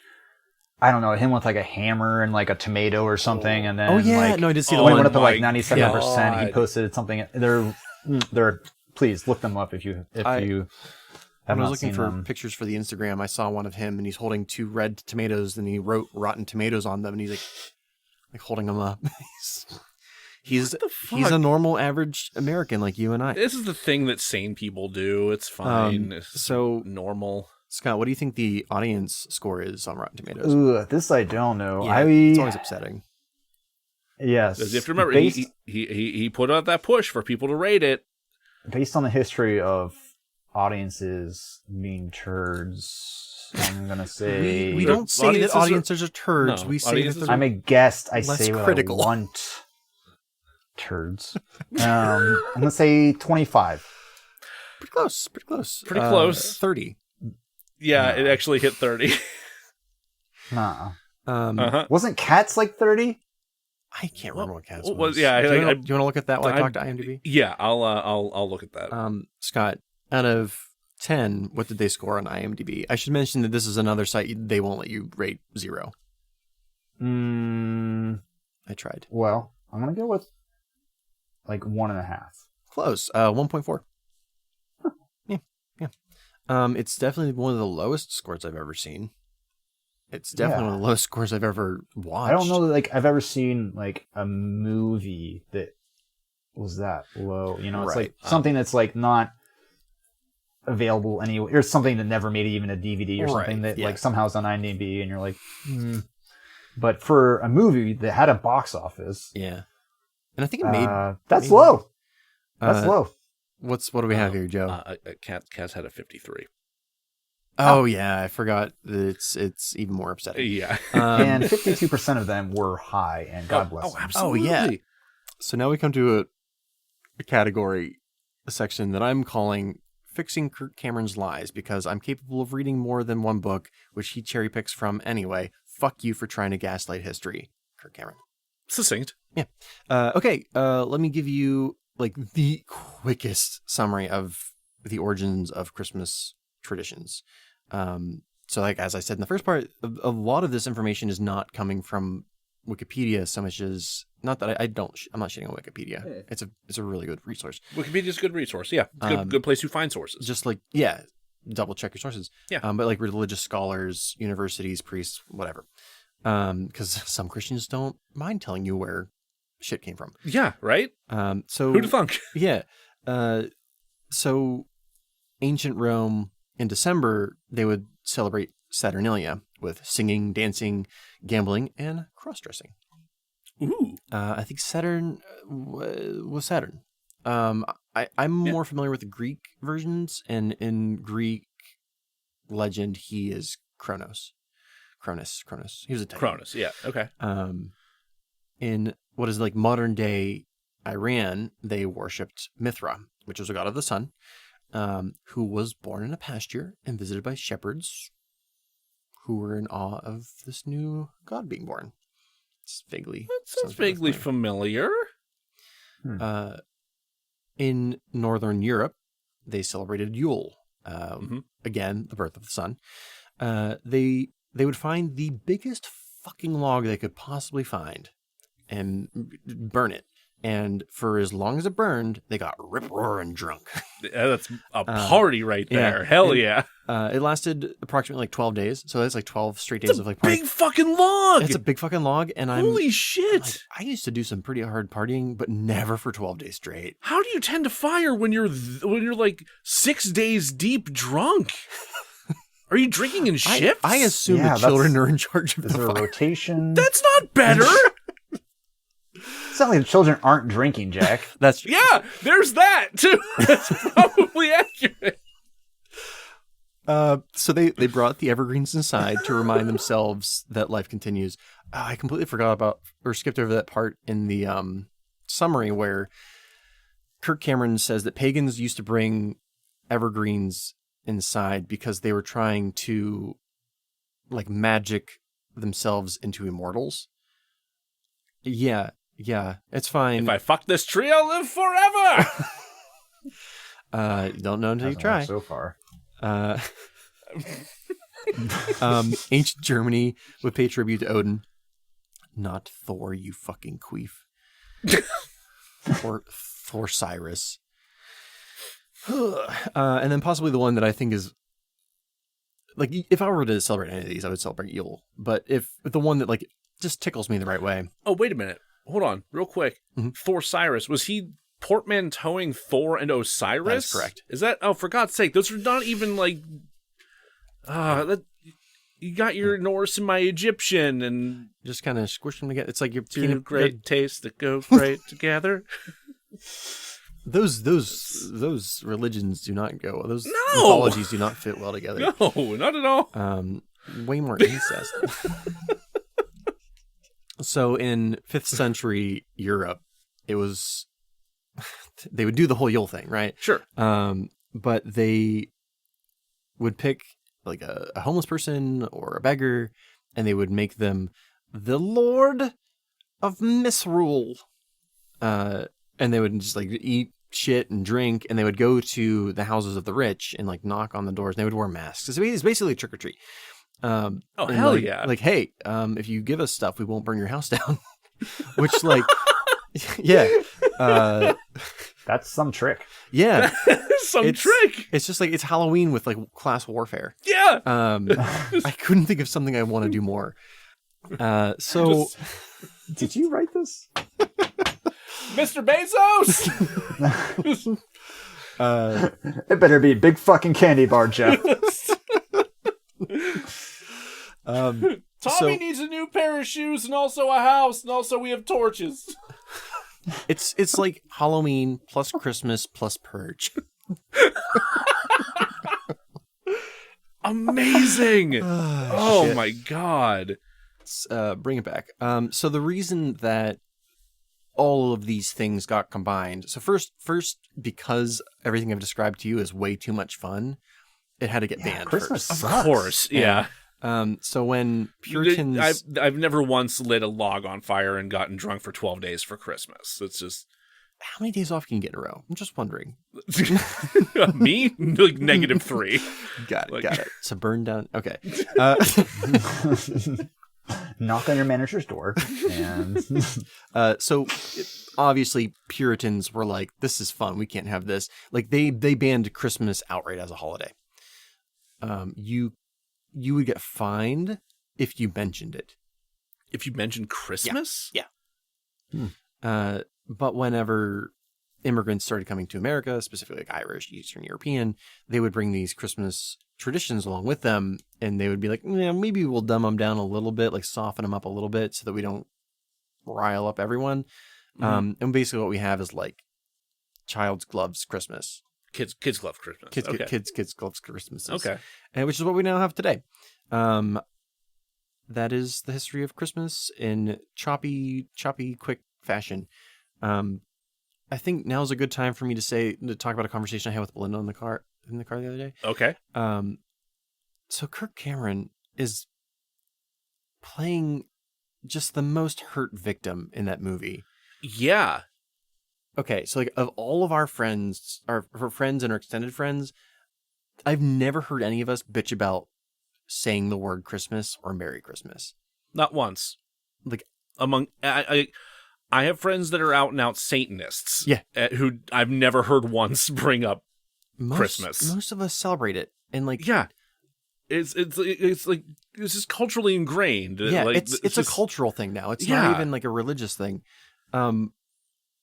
I don't know, him with like a hammer and like a tomato or something, and then like, no, I did see the when it one. went up to like my 97%, he God. posted something. They're please look them up if you When have I was not looking seen for them. pictures for the Instagram, I saw one of him, and he's holding 2 red tomatoes, and he wrote Rotten Tomatoes on them, and he's like holding them up. He's a normal, average American like you and I. This is the thing that sane people do. It's fine. It's so normal. Scott, what do you think the audience score is on Rotten Tomatoes? Ooh, this I don't know. Yeah, it's always upsetting. Yes. Because you have to remember, based, he put out that push for people to rate it. based on the history of audiences being turds, I'm gonna say We don't say that audiences are turds. No, We say audiences that I'm a guest. I less say what critical. I want. Turds. I'm gonna say 25. pretty close. Pretty close. Pretty close. 30. Yeah, it actually hit 30. Nah. Uh-huh. Wasn't Cats like 30? I can't remember what Cats Well, was. yeah, do you I- want to look at that while I I- talk to IMDb? Yeah, I'll look at that. Scott, out of 10, what did they score on IMDb? I should mention that this is another site they won't let you rate 0. I tried. Well, I'm gonna go with like 1.5. Close. 1.4. Yeah. It's definitely one of the lowest scores I've ever seen. It's definitely one of the lowest scores I've ever watched. I don't know that like I've ever seen like a movie that was that low. You know, it's Right. like something that's like not available anywhere, or something that never made even a DVD or something Right, that yeah. like somehow is on IMDb, and you're like, But for a movie that had a box office, Yeah. And I think it made that's low. That's uh, low. what do we have here, Joe? Cats had a 53. Oh yeah, I forgot that it's even more upsetting. Yeah. And 52% of them were high, and God bless them. Absolutely. Oh yeah. So now we come to a category, a section that I'm calling Fixing Kirk Cameron's Lies, because I'm capable of reading more than one book, which he cherry picks from anyway. Fuck you for trying to gaslight history, Kirk Cameron. Succinct. Yeah. Okay. Let me give you like the quickest summary of the origins of Christmas traditions. So like, as I said in the first part, a lot of this information is not coming from Wikipedia so much as, not that I'm not shitting on Wikipedia. It's a really good resource. Wikipedia's a good resource. Yeah. It's a good place to find sources. Just like, yeah, double check your sources. Yeah. But like religious scholars, universities, priests, whatever. Because some Christians don't mind telling you where shit came from. Yeah, right? So Who'd have thunk? Yeah. So ancient Rome, in December, they would celebrate Saturnalia with singing, dancing, gambling, and cross-dressing. Ooh. I think Saturn was Saturn. I'm more familiar with the Greek versions, and in Greek legend, he is Cronus. He was a titan. Cronus, yeah, okay. In what is like modern day Iran, they worshipped Mithra, which was a god of the sun, who was born in a pasture and visited by shepherds who were in awe of this new god being born. It's vaguely... That sounds vaguely familiar. In Northern Europe, they celebrated Yule. Again, the birth of the sun. They would find the biggest fucking log they could possibly find and burn it. And for as long as it burned, they got rip-roaring drunk. That's a party right there. Hell yeah. It lasted approximately like 12 days. So that's like 12 straight days of like partying. Big fucking log. It's a big fucking log. And Holy shit. Like, I used to do some pretty hard partying, but never for 12 days straight. How do you tend to fire when you're like 6 days deep drunk? Are you drinking in shifts? I assume the children are in charge of the fire. Rotation? That's not better. It's not like the children aren't drinking, Jack. That's true. Yeah, there's that too. That's probably accurate. So they brought the evergreens inside to remind themselves that life continues. I completely forgot about or skipped over that part in the summary where Kirk Cameron says that pagans used to bring evergreens inside because they were trying to like magic themselves into immortals. Yeah, it's fine. If I fuck this tree, I'll live forever. You don't know until you Hasn't try. worked so far. Ancient Germany would pay tribute to Odin, not Thor, you fucking queef. Thor Cyrus. And then possibly the one that I think is like, if I were to celebrate any of these, I would celebrate Yule. But if the one that like just tickles me the right way. Oh, wait a minute. Hold on, real quick. Mm-hmm. Thor Cyrus, was he portmanteauing Thor and Osiris? That is correct. Is that? Oh, for God's sake, those are not even like. You got your Norse and my Egyptian, and just kind of squish them together. It's like you're two great tastes that go great together. Those religions do not go. Those mythologies do not fit well together. No, not at all. Way more incest. So in 5th century Europe, it was they would do the whole Yule thing, right? Sure. But they would pick like a homeless person or a beggar, and they would make them the Lord of Misrule. And they would just like eat shit and drink, and they would go to the houses of the rich and like knock on the doors, and they would wear masks. It's basically trick or treat. Hell like, yeah. Like, hey, if you give us stuff, we won't burn your house down. Which like, yeah. That's some trick. Yeah. Some trick. It's just like, it's Halloween with like class warfare. Yeah. I couldn't think of something I want to do more. Did you write this? Mr. Bezos! It better be a big fucking candy bar, Jeff. Tommy needs a new pair of shoes and also a house, and also we have torches. It's like Halloween plus Christmas plus Purge. Amazing! Oh Shit. my god. Bring it back. So the reason that all of these things got combined. So first, because everything I've described to you is way too much fun, it had to get banned Christmas first. sucks. Of course, yeah. So when Puritans, I've never once lit a log on fire and gotten drunk for 12 days for Christmas. It's just how many days off can you get in a row? I'm just wondering. me like -3. Got it. Like- Got it. So burn down. Okay. Knock on your manager's door, and So obviously Puritans were like, "This is fun. We can't have this." Like they banned Christmas outright as a holiday. You would get fined if you mentioned it. If you mentioned Christmas? Yeah. But whenever immigrants started coming to America, specifically like Irish, Eastern European, they would bring these Christmas traditions along with them, and they would be like, yeah, maybe we'll dumb them down a little bit, like soften them up a little bit so that we don't rile up everyone. And basically what we have is like child's gloves Christmas. Kids love Christmas. Kids gloves Christmas. Okay. And which is what we now have today. That is the history of Christmas in choppy, quick fashion. I think now is a good time for me to talk about a conversation I had with Belinda in the car the other day. Okay. So Kirk Cameron is playing just the most hurt victim in that movie. Yeah. Okay, so like of all of our friends, our friends and our extended friends, I've never heard any of us bitch about saying the word Christmas or Merry Christmas. Not once. Like Among I have friends that are out and out Satanists. Yeah. Who I've never heard once bring up Christmas. Most of us celebrate it, and like Yeah. It's like this is culturally ingrained. yeah, like, it's a just- cultural thing now. It's Yeah. not even like a religious thing.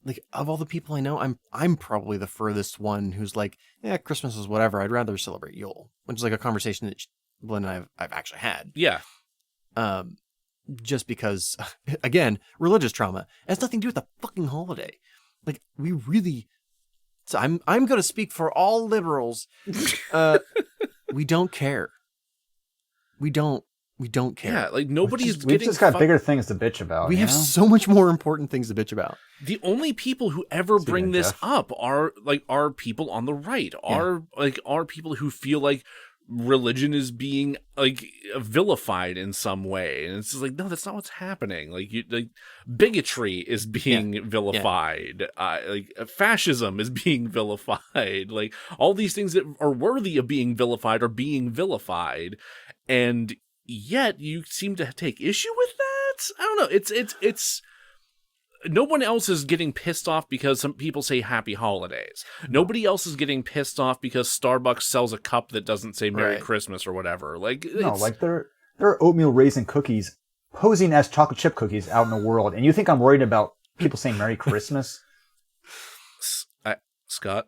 Like of all the people I know, I'm probably the furthest one who's like, yeah, Christmas is whatever. I'd rather celebrate Yule, which is like a conversation that Belinda and I've actually had. Yeah. Just because, again, religious trauma it has nothing to do with the fucking holiday. Like we really, so I'm going to speak for all liberals. We don't care. We don't care. Yeah, like nobody's we've getting just got fu- bigger things to bitch about. We you have know? so much more important things to bitch about. The only people who ever Speaking bring of this Jeff. up are people on the right. Are people who feel like religion is being like vilified in some way, and it's just like, no, that's not what's happening. Like bigotry is being vilified. Like fascism is being vilified. Like all these things that are worthy of being vilified are being vilified, and yet you seem to take issue with that. I don't know. It's no one else is getting pissed off because some people say happy holidays. Nobody else is getting pissed off because Starbucks sells a cup that doesn't say Merry Right. Christmas or whatever. Like No, it's- like there are oatmeal raisin cookies posing as chocolate chip cookies out in the world, and you think I'm worried about people saying Merry Christmas? Scott.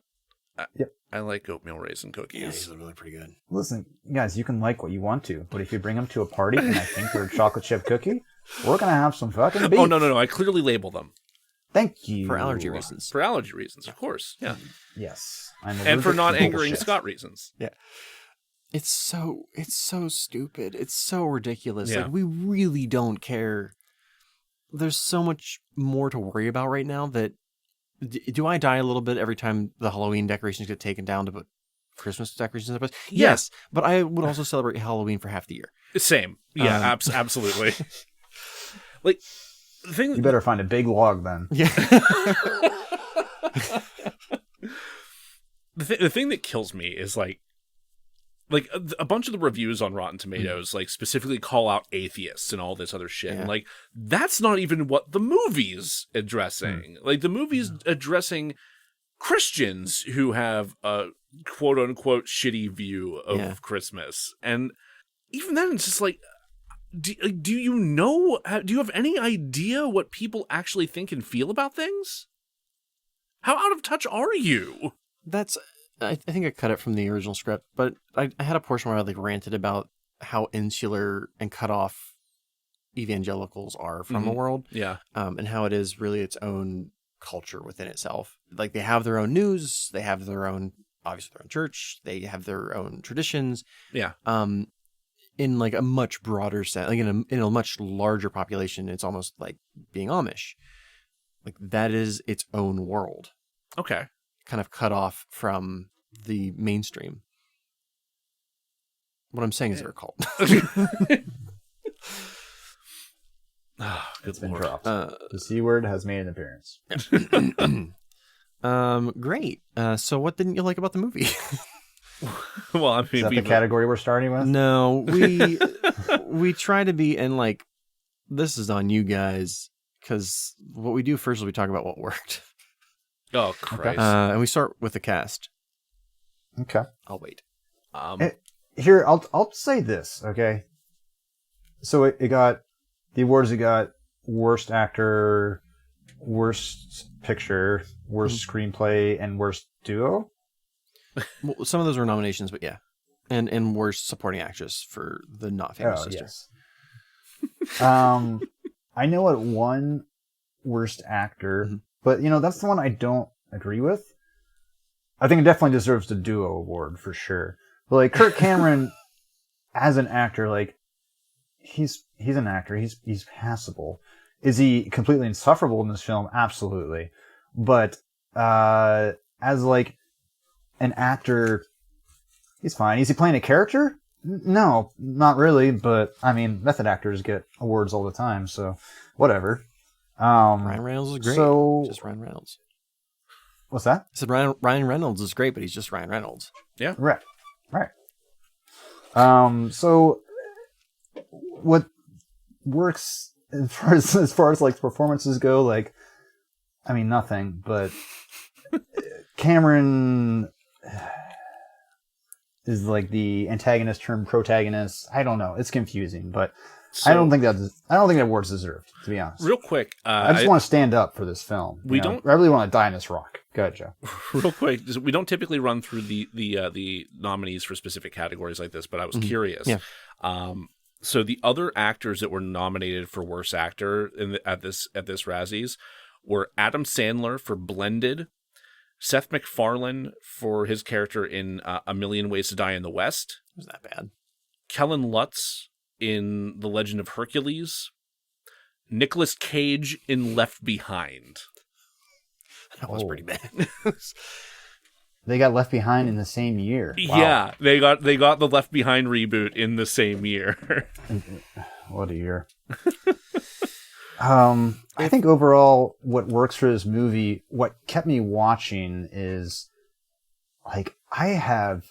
Yep. I like oatmeal raisin Yeah, cookies. these are really pretty good. Listen, guys, you can like what you want to, but if you bring them to a party and I think they're a chocolate chip cookie, we're gonna have some fucking beef. Oh no! I clearly label them Thank you. For allergy reasons. for allergy reasons, of course. Yeah, Yes. I'm and for allergic not to angering bullshit. Scott reasons. It's so stupid. It's so ridiculous. Yeah. Like we really don't care. There's so much more to worry about right now that do I die a little bit every time the Halloween decorations get taken down to put Christmas decorations up? Yes, but I would also celebrate Halloween for half the year. Same. Yeah, absolutely. Like the thing. You better find a big log then. Yeah. The thing that kills me is like a bunch of the reviews on Rotten Tomatoes like specifically call out atheists and all this other shit. Yeah. And like that's not even what the movie's addressing. Like the movie's addressing Christians who have a quote unquote shitty view of Christmas. And even then it's just like do you have any idea what people actually think and feel about things? How out of touch are you? I think I cut it from the original script, but I had a portion where I like ranted about how insular and cut off evangelicals are from the world, Yeah. and how it is really its own culture within itself. Like they have their own news, they have their own, obviously their own church, they have their own traditions. Yeah. In like a much broader sense, like in a much larger population, it's almost like being Amish. Like that is its own world. Okay. Kind of cut off from the mainstream. What I'm saying is they're a cult. It's been dropped. The C word has made an appearance. Great. So what didn't you like about the movie? Well, I mean, is that the category we're starting with? No, we try to be, and like, this is on you guys, because what we do first is we talk about what worked. Oh, Christ. And we start with the cast. Okay. I'll wait. Here, I'll say this, okay? So it got the awards. It got worst actor, worst picture, worst screenplay, and worst duo. Well, some of those were nominations, but yeah, and worst supporting actress for the not famous sister. Yes. I know it won worst actor, but that's the one I don't agree with. I think it definitely deserves the duo award for sure. But like Kirk Cameron as an actor, like he's an actor. He's passable. Is he completely insufferable in this film? Absolutely. But as like an actor, he's fine. Is he playing a character? No, not really. But I mean, method actors get awards all the time, so whatever. Ryan Reynolds is great. So, just Ryan Reynolds. What's that? I said Ryan Reynolds is great, but he's just Ryan Reynolds. Yeah. Right. So what works as far as like performances go, like, I mean, nothing, but Cameron is like the antagonist turned protagonist. I don't know. It's confusing, but I don't think that award's deserved, to be honest. Real quick, I just want to stand up for this film. I really want to die in this rock. Go ahead, Joe. Real quick, we don't typically run through the nominees for specific categories like this, but I was curious. Yeah. So the other actors that were nominated for worst actor at this Razzies were Adam Sandler for Blended, Seth MacFarlane for his character in A Million Ways to Die in the West. It was that bad. Kellen Lutz in The Legend of Hercules, Nicolas Cage in Left Behind. That was pretty bad. They got Left Behind in the same year. Wow. Yeah, they got the Left Behind reboot in the same year. What a year. I think overall what works for this movie, what kept me watching is, like, I have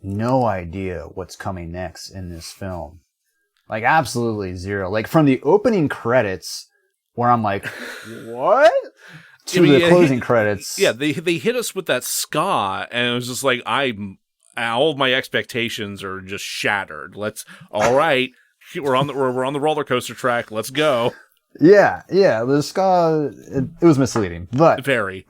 no idea what's coming next in this film. Like, absolutely zero. Like, from the opening credits, where I'm like, what? To the closing credits. Yeah, they hit us with that ska, and it was just like, all of my expectations are just shattered. All right, we're on the roller coaster track. Let's go. Yeah, the ska, it was misleading, but very.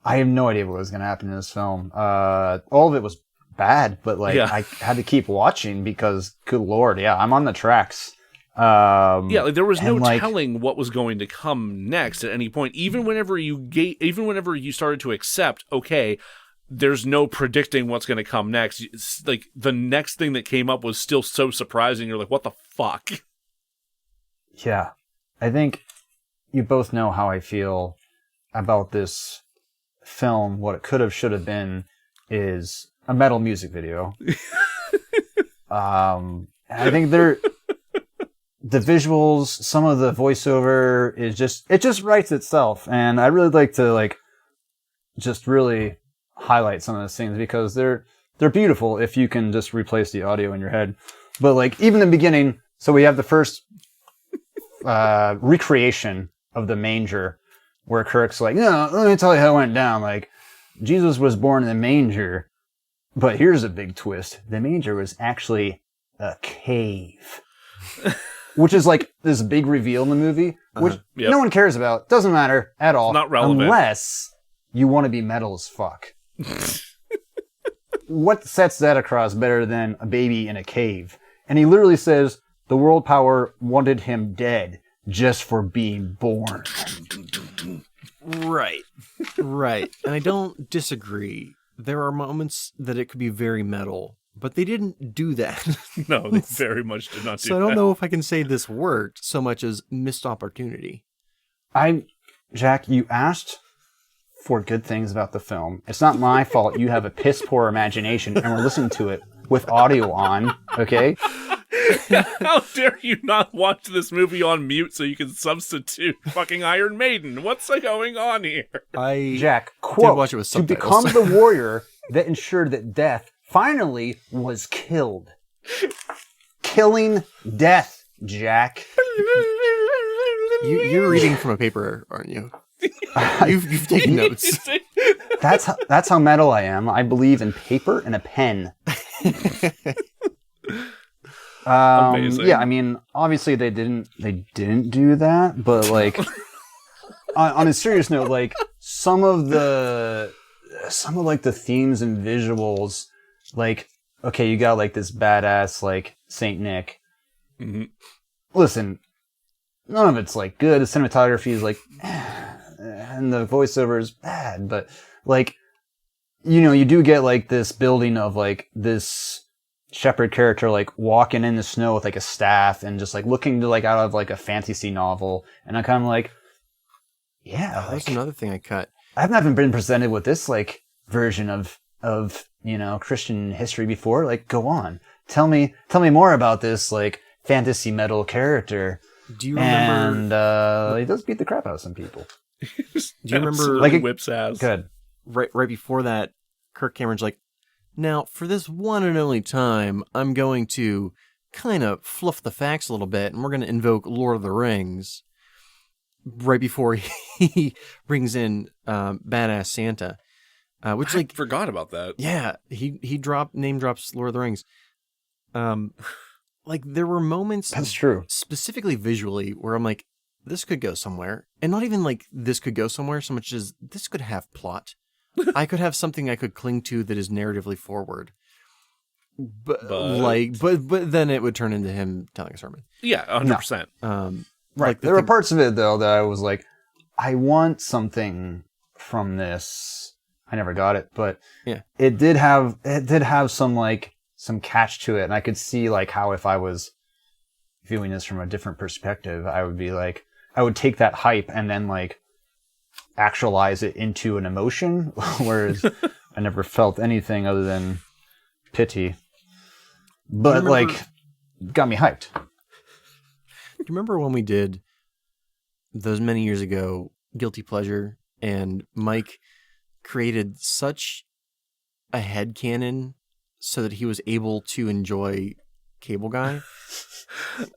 I have no idea what was going to happen in this film. All of it was bad, but like I had to keep watching because, good lord, I'm on the tracks. There was no telling what was going to come next at any point. Even whenever you started to accept, okay, there's no predicting what's going to come next. It's like the next thing that came up was still so surprising. You're like, what the fuck? Yeah, I think you both know how I feel about this film. What it could have, should have been is a metal music video. I think the visuals, some of the voiceover is it just writes itself. And I really like to just really highlight some of those things because they're beautiful if you can just replace the audio in your head. But like even in the beginning, so we have the first recreation of the manger where Kirk's like, no, let me tell you how it went down. Like, Jesus was born in the manger, but here's a big twist. The manger was actually a cave. Which is like this big reveal in the movie, which no one cares about. Doesn't matter at all. Not relevant. Unless you want to be metal as fuck. What sets that across better than a baby in a cave? And he literally says the world power wanted him dead just for being born. Right. Right. And I don't disagree. There are moments that it could be very metal, but they didn't do that. No, they very much did not do that. So I don't know if I can say this worked so much as missed opportunity. Jack, you asked for good things about the film. It's not my fault you have a piss poor imagination and we're listening to it with audio on, okay? How dare you not watch this movie on mute so you can substitute fucking Iron Maiden? What's going on here? Jack, quote, watch it with to subtitles. become the warrior that ensured that death finally was killed. Killing death, Jack. You're reading from a paper, aren't you? You've taken notes. That's how metal I am. I believe in paper and a pen. Amazing. Yeah, I mean, obviously they didn't do that, but like on a serious note, like some of like the themes and visuals, like, okay, you got like this badass like Saint Nick. Mm-hmm. Listen, none of it's like good. The cinematography is like, and the voiceover is bad, but like, you know, you do get like this building of like this shepherd character like walking in the snow with like a staff and just like looking to like out of like a fantasy novel, and I'm kind of like, yeah, That's like, another thing I cut. I've never been presented with this like version of you know, Christian history before. Like, go on, tell me more about this like fantasy metal character. Do you remember? And he does beat the crap out of some people. Do you remember? Like, whips ass. Good. Right before that, Kirk Cameron's like, now for this one and only time, I'm going to kind of fluff the facts a little bit, and we're going to invoke Lord of the Rings. Right before he brings in Badass Santa, which I like forgot about that. yeah, he name drops Lord of the Rings. Like there were moments That's true. specifically visually where I'm like, this could go somewhere, and not even like this could go somewhere so much as this could have plot. I could have something I could cling to that is narratively forward. But then it would turn into him telling a sermon. Yeah, 100%. Right. Like there were parts of it though that I was like, I want something from this. I never got it, but yeah, it did have some catch to it, and I could see like how if I was viewing this from a different perspective, I would be like, I would take that hype and then like actualize it into an emotion, whereas I never felt anything other than pity. But like, got me hyped. Do you remember when we did those many years ago, Guilty Pleasure, and Mike created such a headcanon so that he was able to enjoy Cable Guy?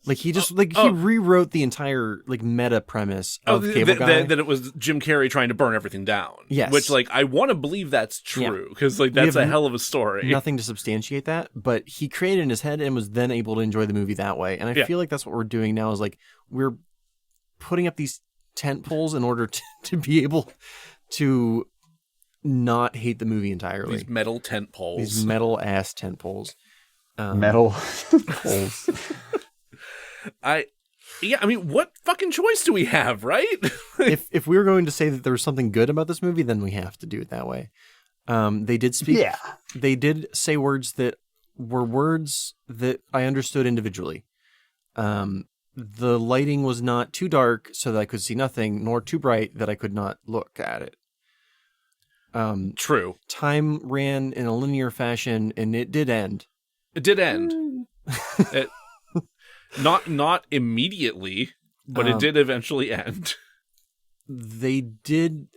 Like he just he rewrote the entire like meta premise of Cable Guy. That it was Jim Carrey trying to burn everything down. Yes. Which like I want to believe that's true because like that's a hell of a story. Nothing to substantiate that, but he created it in his head and was then able to enjoy the movie that way. And I feel like that's what we're doing now is like we're putting up these tent poles in order to be able to not hate the movie entirely. These metal tent poles. These metal ass tent poles. Metal poles. I mean, what fucking choice do we have, right? if we were going to say that there was something good about this movie, then we have to do it that way. They did speak. Yeah. They did say words that were words that I understood individually. The lighting was not too dark so that I could see nothing, nor too bright that I could not look at it. True. Time ran in a linear fashion, and it did end. It did end. Not immediately, but it did eventually end. They did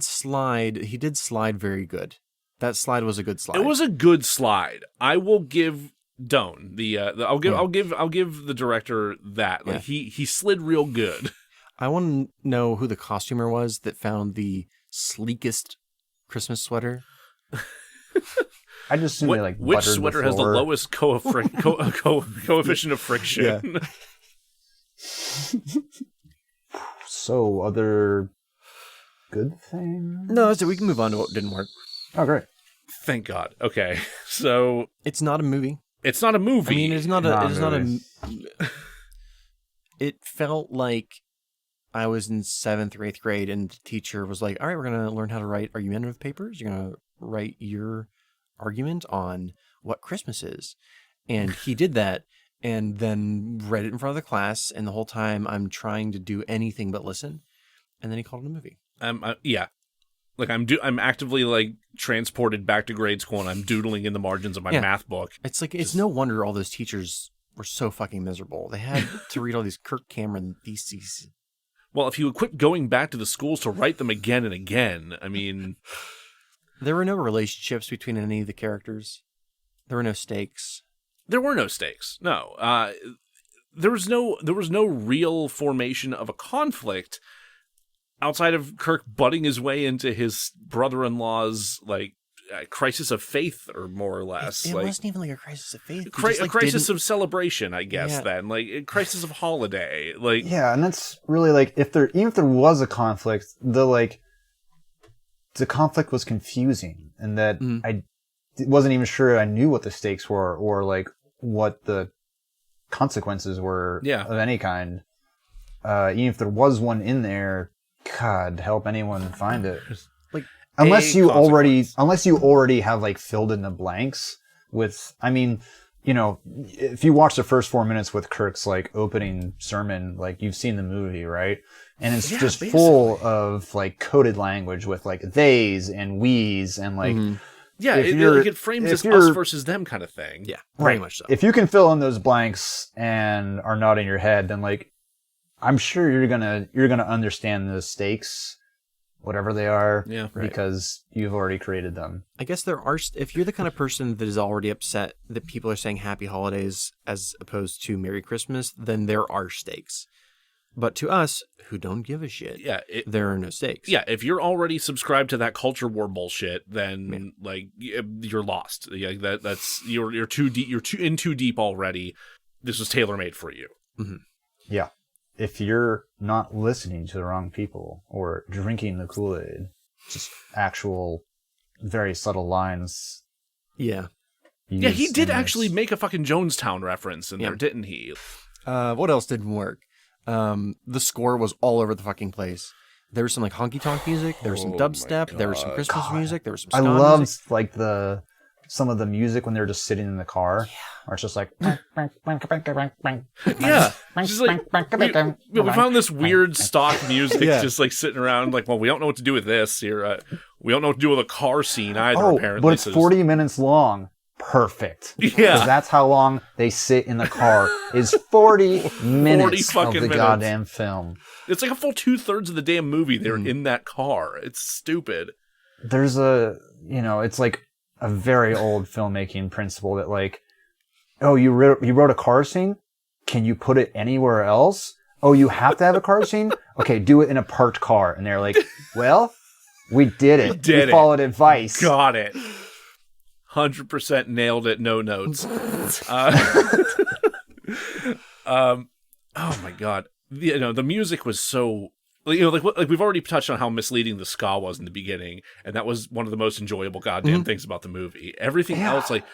slide. He did slide very good. That slide was a good slide. It was a good slide. I will give Doan I'll give the director that. Like he slid real good. I want to know who the costumer was that found the sleekest Christmas sweater. I just assume they like which sweater has the lowest coefficient of friction? Yeah. So other good thing? No, that's it. We can move on to what didn't work. Oh, great. Thank God. Okay, so It's not a movie. it's not a movie. I mean, it's not Not a. It is not a. movies. It felt like I was in 7th or 8th grade, and the teacher was like, all right, we're going to learn how to write argumentative papers. You're going to write your argument on what Christmas is. And he did that and then read it in front of the class. And the whole time I'm trying to do anything but listen. And then he called it a movie. Yeah. Like I'm actively like transported back to grade school, and I'm doodling in the margins of my math book. It's like, it's no wonder all those teachers were so fucking miserable. They had to read all these Kirk Cameron theses. Well, if you would quit going back to the schools to write them again and again, I mean... There were no relationships between any of the characters. There were no stakes. There were no stakes, no. There was no real formation of a conflict outside of Kirk butting his way into his brother-in-law's, like, crisis of faith, or more or less. It like, wasn't even like a crisis of faith. a crisis of celebration, I guess. Then, like a crisis of holiday. Like, yeah, and that's really like even if there was a conflict, the conflict was confusing, and that I wasn't even sure I knew what the stakes were or like what the consequences were of any kind. Even if there was one in there, God help anyone find it. Like. Unless you already have like filled in the blanks with, I mean, you know, if you watch the first 4 minutes with Kirk's like opening sermon, like you've seen the movie, right? And it's just basically full of like coded language with like theys and we's and like, it frames as us versus them kind of thing. Yeah, very much so. If you can fill in those blanks and are nodding your head, then like, I'm sure you're gonna understand the stakes, whatever they are, because you've already created them. I guess there are, if you're the kind of person that is already upset that people are saying Happy Holidays as opposed to Merry Christmas, then there are stakes. But to us, who don't give a shit, there are no stakes. Yeah, if you're already subscribed to that culture war bullshit, then like you're lost. Yeah, that's you're too deep. You're too deep already. This was tailor made for you. Mm-hmm. Yeah. If you're not listening to the wrong people or drinking the Kool-Aid, just actual, very subtle lines. Yeah. Yeah, he did actually make a fucking Jonestown reference in there, didn't he? What else didn't work? The score was all over the fucking place. There was some like honky-tonk music. There was some dubstep. There was some Christmas music. There was some ska music. I loved like some of the music when they're just sitting in the car. Yeah. Or it's just like... yeah. Just like, we found this weird stock music just like sitting around like, well, we don't know what to do with this here. We don't know what to do with a car scene either, apparently. But it's 40 minutes long. Perfect. Yeah. Because that's how long they sit in the car, is 40 minutes of the goddamn film. It's like a full 2/3 of the damn movie they're in that car. It's stupid. There's it's like a very old filmmaking principle that like, oh, you wrote a car scene? Can you put it anywhere else? Oh, you have to have a car scene? Okay, do it in a parked car. And they're like, well, we did it. We followed advice. Got it. 100% nailed it. No notes. Oh my God. The music was so, like we've already touched on how misleading the ska was in the beginning. And that was one of the most enjoyable goddamn things about the movie. Everything else, like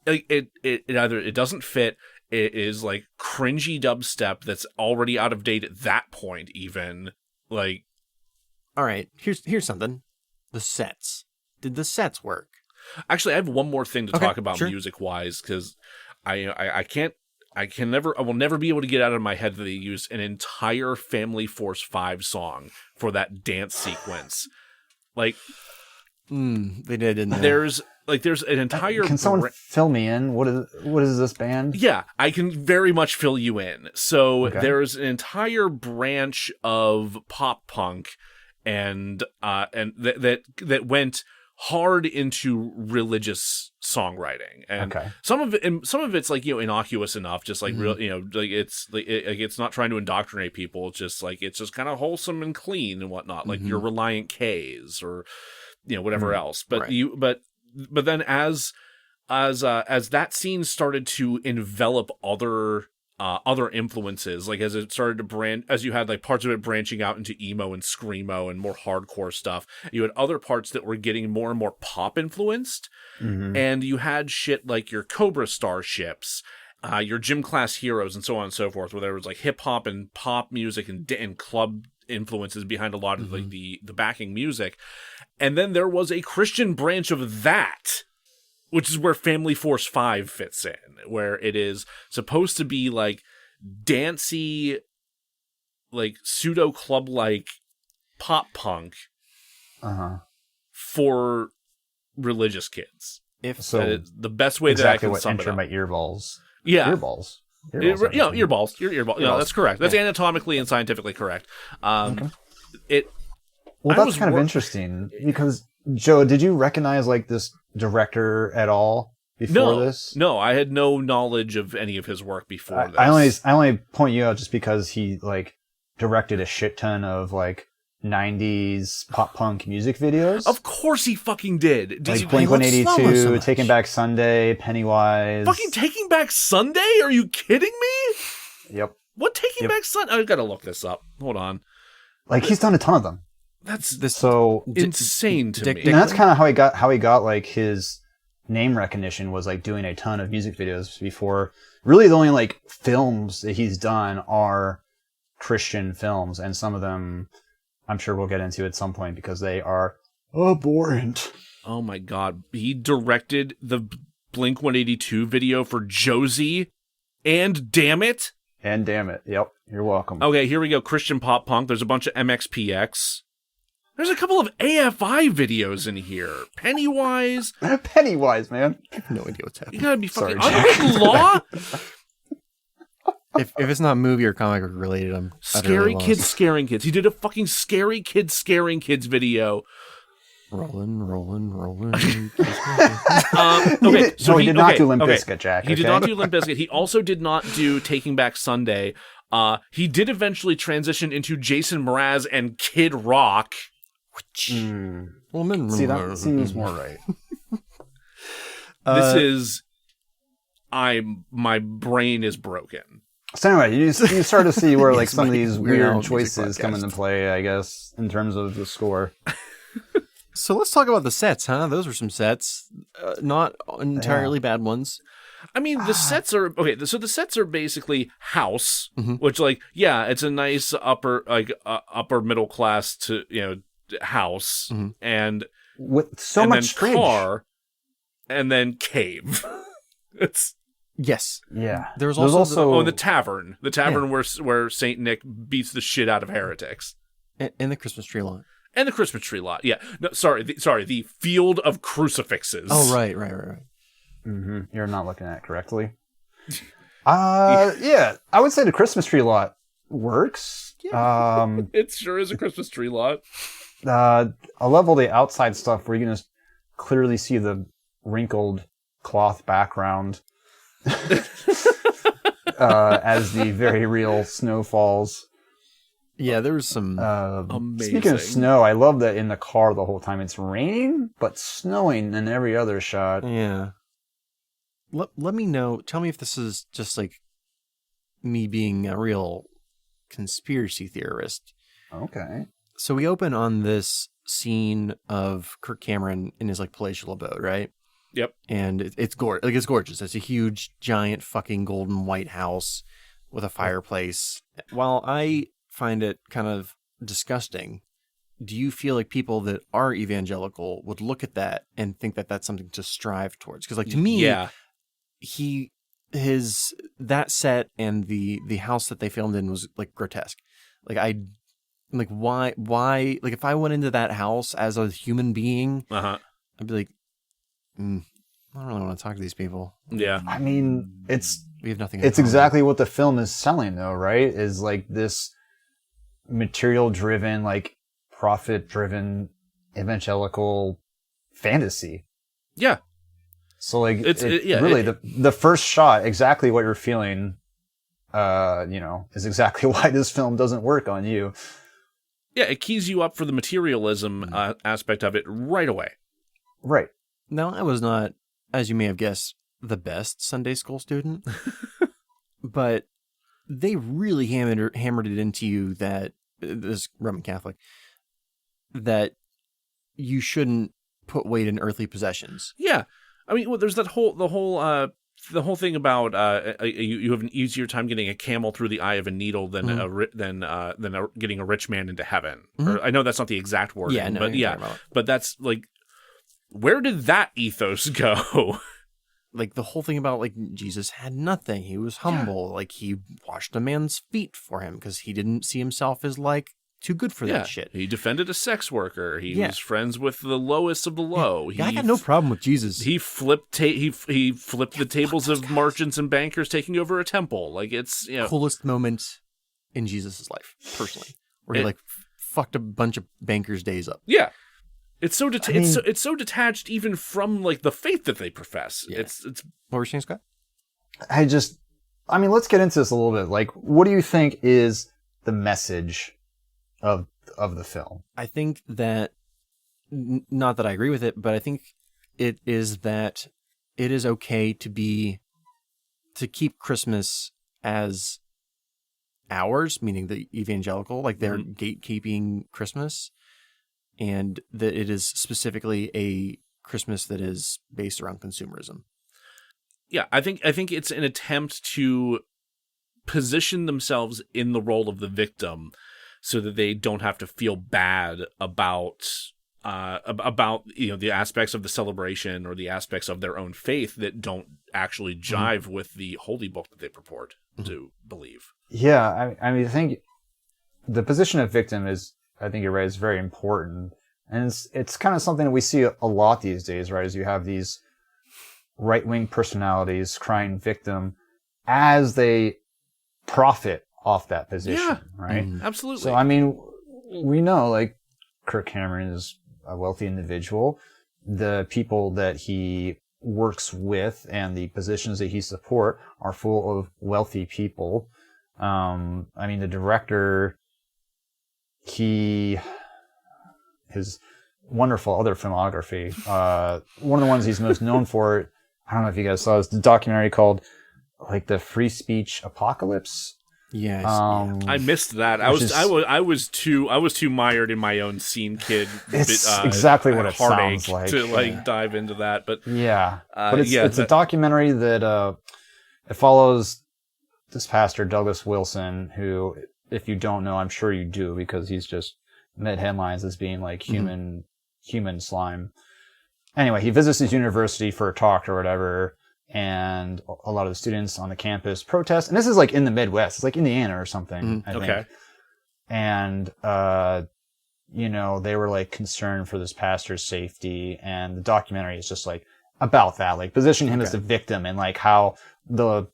it either it doesn't fit, it is like cringy dubstep that's already out of date at that point even. Like, all right, here's something. The sets. Did the sets work? Actually, I have one more thing to talk about music wise, because I will never be able to get out of my head that they used an entire Family Force 5 song for that dance sequence. Like, they did, didn't they? There's an entire... Can someone fill me in? What is this band? Yeah, I can very much fill you in. So there's an entire branch of pop punk and that went hard into religious songwriting, and some of it's like, innocuous enough, just like real, like it's not trying to indoctrinate people. It's just like, it's just kind of wholesome and clean and whatnot, like your Reliant K's or whatever else. But but then as that scene started to envelop other influences, like as it started to as you had like parts of it branching out into emo and screamo and more hardcore stuff, you had other parts that were getting more and more pop influenced, and you had shit like your Cobra Starships, your Gym Class Heroes, and so on and so forth, where there was like hip hop and pop music and club influences behind a lot of like the backing music. And then there was a Christian branch of that, which is where Family Force 5 fits in, where it is supposed to be like dancey, like pseudo club like pop punk for religious kids. If So That is the best way exactly that I what can sum it enter up. my earballs. Yeah. Earballs. Earballs. Your earball. Yeah, Earballs. that's correct. That's anatomically and scientifically correct. It. Well, I that's was kind of wor- interesting because Joe, did you recognize like this director at all before No, this? no, I had no knowledge of any of his work before this. I only point you out just because he like directed a shit ton of like 90s pop punk music videos. Of course he fucking did. Like you Blink he loves slow-mo 182, so much. Taking Back Sunday, Pennywise. fucking Taking Back Sunday? Are you kidding me? Yep. What Taking Back Sunday? I gotta look this up. Hold on. Like he's done a ton of them. That's So insane to me. and that's kind of how he got like his name recognition was like doing a ton of music videos before. Really, the only like films that he's done are Christian films, and some of them I'm sure we'll get into at some point because they are abhorrent. Oh my god. He directed the Blink 182 video for Josie and Damn It. And damn it, yep, you're welcome. Okay, here we go. Christian pop punk. There's a bunch of MXPX. There's a couple of AFI videos in here. Pennywise. Pennywise, man. I have no idea what's You happening. gotta be fucking Sorry, unwritten law. If it's not movie or comic related, I'm Scary utterly lost. kids scaring kids. He did a fucking scary kids scaring kids video. Rolling. Okay, so he did not do Limp okay. Bizkit, Jack. He did okay? not do Limp Bizkit. He also did not do Taking Back Sunday. He did eventually transition into Jason Mraz and Kid Rock. Woman. See, that seems more right. This is my brain is broken. So anyway, you start to see where like It's some of my these Weird Al weird music choices come podcast. into play, I guess, in terms of the score. So let's talk about the sets, huh? Those were some sets, not entirely bad ones. I mean, the sets are okay. So the sets are basically house, which like it's a nice upper middle class to house, and With so and much then fridge. car, and then cave. It's Yes. Yeah. There's There's also and the tavern, where Saint Nick beats the shit out of heretics. in the Christmas tree lot. And the Christmas tree lot. Yeah. No, the field of crucifixes. Oh, right. Mm-hmm. You're not looking at it correctly. Yeah, I would say the Christmas tree lot works. It sure is a Christmas tree lot. I love all the outside stuff where you can just clearly see the wrinkled cloth background as the very real snow falls. Yeah, there was some. Amazing. Speaking of snow, I love that in the car the whole time it's raining, but snowing in every other shot. Yeah. Let me know. Tell me if this is just like me being a real conspiracy theorist. Okay. So we open on this scene of Kirk Cameron in his like palatial abode, right? Yep. And it's gorgeous. Like it's gorgeous. It's a huge, giant, fucking golden white house with a fireplace. While I find it kind of disgusting, do you feel like people that are evangelical would look at that and think that that's something to strive towards? Because like to me, Yeah. that set and the house that they filmed in was like grotesque. Like why like if I went into that house as a human being, Uh-huh. I'd be like, I don't really want to talk to these people. Yeah. I mean, it's We have nothing. in it's common. exactly what the film is selling, though, right? Is like this material-driven, like profit-driven evangelical fantasy. Yeah. So like Really, the first shot, exactly what you're feeling, is exactly why this film doesn't work on you. Yeah, it keys you up for the materialism aspect of it right away. Right. Now, I was not, as you may have guessed, the best Sunday school student, but they really hammered it into you that this Roman Catholic that you shouldn't put weight in earthly possessions. Yeah. I mean, well, there's the whole the whole thing about you have an easier time getting a camel through the eye of a needle than getting a rich man into heaven. Or, I know that's not the exact wording, but that's like, where did that ethos go? Like the whole thing about like Jesus had nothing. He was humble. Yeah. Like he washed a man's feet for him because he didn't see himself as like too good for that shit. He defended a sex worker. He was friends with the lowest of the low. Yeah. I got no problem with Jesus. He flipped he flipped the tables of merchants and bankers taking over a temple. Like it's coolest moment in Jesus' life, personally, where he like fucked a bunch of bankers' days up. Yeah. It's so it's so detached even from like the faith that they profess. Yeah. It's what were you saying, Scott? Let's get into this a little bit. Like, what do you think is the message of the film? I think that not that I agree with it, but I think it is that it is okay to keep Christmas as ours, meaning the evangelical, like they're gatekeeping Christmas. And that it is specifically a Christmas that is based around consumerism. Yeah, I think it's an attempt to position themselves in the role of the victim, so that they don't have to feel bad about the aspects of the celebration or the aspects of their own faith that don't actually jive with the holy book that they purport to believe. Yeah, I think the position of victim is, I think you're right, it's very important. And it's kind of something that we see a lot these days, right? As you have these right-wing personalities crying victim as they profit off that position, right? Absolutely. So, we know, like, Kirk Cameron is a wealthy individual. The people that he works with and the positions that he supports are full of wealthy people. The director... his wonderful other filmography. One of the ones he's most known for, I don't know if you guys saw, is the documentary called like The Free Speech Apocalypse. Yes, I missed that. I was too mired in my own scene kid. It's exactly what it sounds like to dive into that. But but it's a documentary that it follows this pastor Douglas Wilson, who, if you don't know, I'm sure you do, because he's just made headlines as being like human slime. Anyway, he visits his university for a talk or whatever, and a lot of the students on the campus protest. And this is like in the Midwest. It's like Indiana or something, I think. And, they were like concerned for this pastor's safety. And the documentary is just like about that, like positioning him as the victim and like how the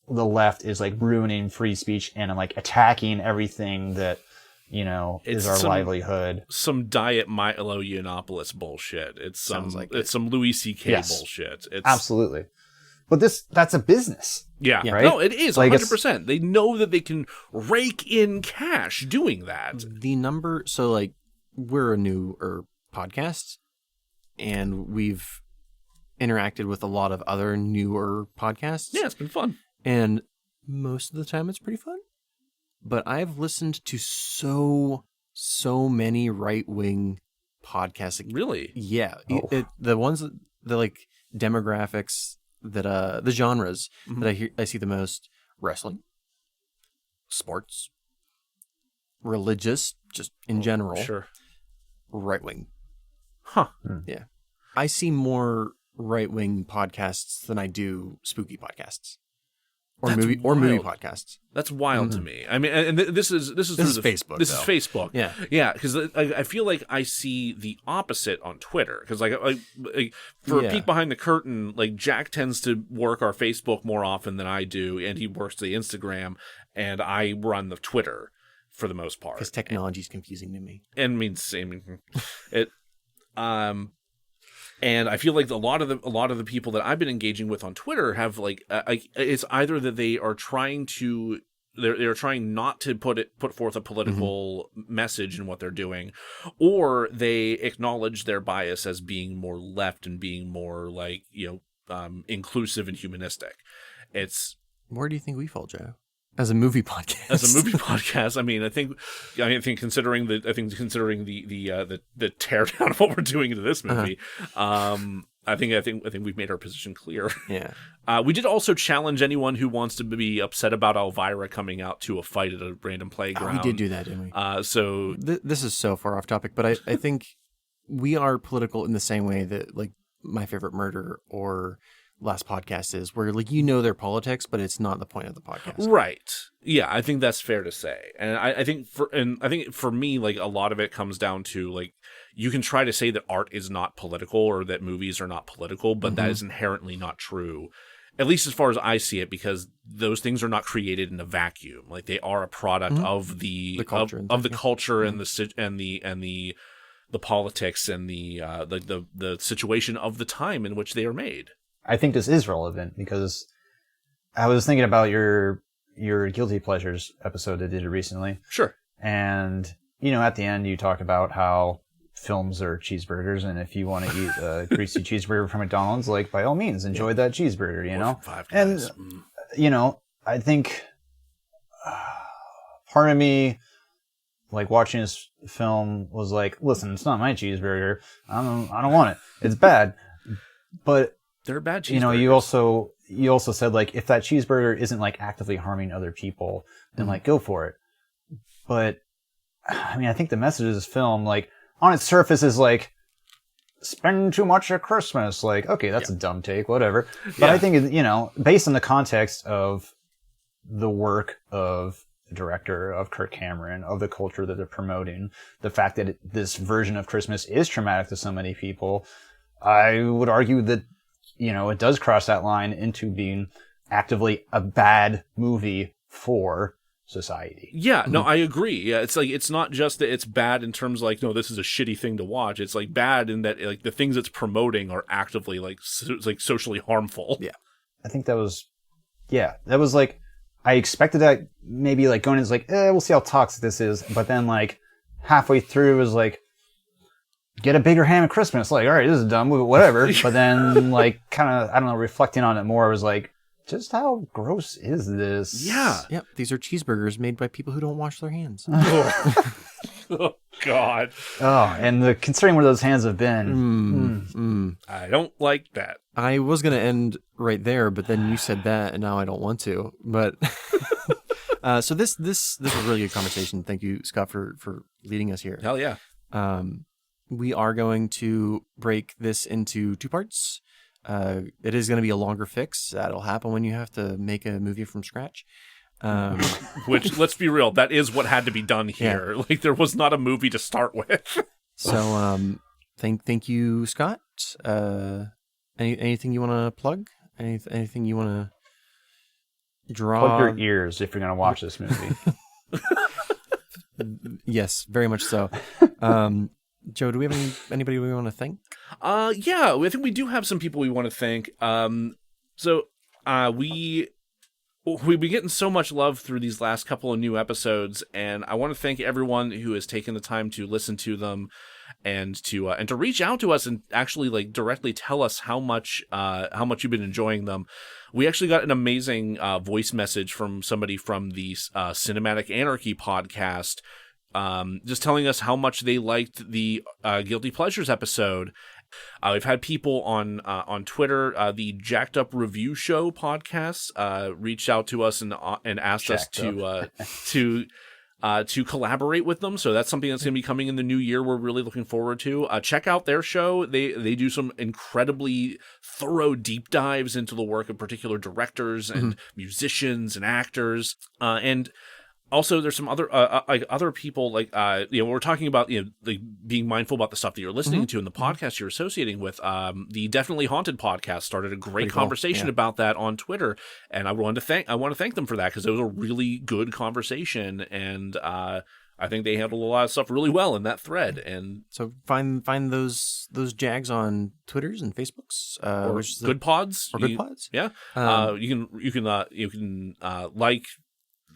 left is like ruining free speech and like attacking everything that, is our livelihood. Some Diet Milo Yiannopoulos bullshit. It's some Louis C.K. bullshit. Absolutely. But that's a business. Yeah. Right? No, it is 100%. They know that they can rake in cash doing that. The number, so like we're a newer podcast and we've interacted with a lot of other newer podcasts. Yeah, it's been fun. And most of the time it's pretty fun. But I've listened to so many right-wing podcasts. Really? Yeah. The ones that the like demographics that the genres that I see the most: wrestling, sports, religious, just in general. Sure. Right-wing. Huh. Yeah. I see more right-wing podcasts than I do spooky podcasts. Or movie podcasts. That's wild to me. I mean, and this is Facebook. This is Facebook. Yeah, yeah. Because I feel like I see the opposite on Twitter. Because for a peek behind the curtain, like Jack tends to work our Facebook more often than I do, and he works the Instagram, and I run the Twitter for the most part. Because technology is confusing to me. And And I feel like a lot of the people that I've been engaging with on Twitter have like it's either that they are trying to they're trying not to put forth a political message in what they're doing, or they acknowledge their bias as being more left and being more like inclusive and humanistic. Where do you think we fall, Joe? As a movie podcast. I think considering the teardown of what we're doing into this movie, I think we've made our position clear. Yeah. We did also challenge anyone who wants to be upset about Elvira coming out to a fight at a random playground. We did do that, didn't we? So this is so far off topic, but I think we are political in the same way that like My Favorite Murder or Last Podcast is, where like their politics, but it's not the point of the podcast. Right. Yeah, I think that's fair to say. And I think for me, like a lot of it comes down to like you can try to say that art is not political or that movies are not political, but that is inherently not true. At least as far as I see it, because those things are not created in a vacuum. Like they are a product of the culture, of the culture and the politics and the situation of the time in which they are made. I think this is relevant because I was thinking about your Guilty Pleasures episode that did recently. Sure. And, at the end you talk about how films are cheeseburgers, and if you want to eat a greasy cheeseburger from McDonald's, like, by all means, enjoy that cheeseburger, Five Guys. And, I think part of me, like, watching this film was like, listen, it's not my cheeseburger. I don't want it. It's bad. But they're bad cheeseburgers. You also said, like, if that cheeseburger isn't like actively harming other people, then like go for it. But I mean, I think the message of this film, like, on its surface is like, spend too much at Christmas. Like, okay, that's a dumb take, whatever. But I think, based on the context of the work of the director, of Kirk Cameron, of the culture that they're promoting, the fact that this version of Christmas is traumatic to so many people, I would argue that, it does cross that line into being actively a bad movie for society. Yeah, no, I agree. Yeah, it's like, it's not just that it's bad in terms of like, no, this is a shitty thing to watch. It's like bad in that like the things it's promoting are actively like socially harmful. Yeah. I think that was like, I expected that maybe like going in, like, we'll see how toxic this is. But then like halfway through it was like, get a bigger ham at Christmas. Like, all right, this is dumb, whatever. But then like kind of, I don't know, reflecting on it more, I was like, just how gross is this? Yeah. Yep. These are cheeseburgers made by people who don't wash their hands. Oh, God. Oh, and considering where those hands have been. I don't like that. I was going to end right there, but then you said that, and now I don't want to. But so this is a really good conversation. Thank you, Scott, for leading us here. Hell yeah. We are going to break this into two parts. It is going to be a longer fix. That'll happen when you have to make a movie from scratch. Which, let's be real, that is what had to be done here. Yeah. Like, there was not a movie to start with. So, thank you, Scott. Anything you want to plug? Anything you want to draw? Plug your ears if you're going to watch this movie. Yes, very much so. Joe, do we have anybody we want to thank? Yeah, I think we do have some people we want to thank. We've been getting so much love through these last couple of new episodes, and I want to thank everyone who has taken the time to listen to them and to reach out to us and actually like directly tell us how much you've been enjoying them. We actually got an amazing voice message from somebody from the Cinematic Anarchy podcast, just telling us how much they liked the Guilty Pleasures episode. We've had people on Twitter, the Jacked Up Review Show podcast, reached out to us and asked us to collaborate with them. So that's something that's going to be coming in the new year. We're really looking forward to. Check out their show. They do some incredibly thorough deep dives into the work of particular directors and musicians and actors. And also, there's some other people we're talking about like being mindful about the stuff that you're listening to and the podcast you're associating with. The Definitely Haunted podcast started a great conversation about that on Twitter, and I want to thank them for that because it was a really good conversation, and I think they handled a lot of stuff really well in that thread. And so find those Jags on Twitters and Facebooks, or Good Pods, Good Pods. Yeah, you can like,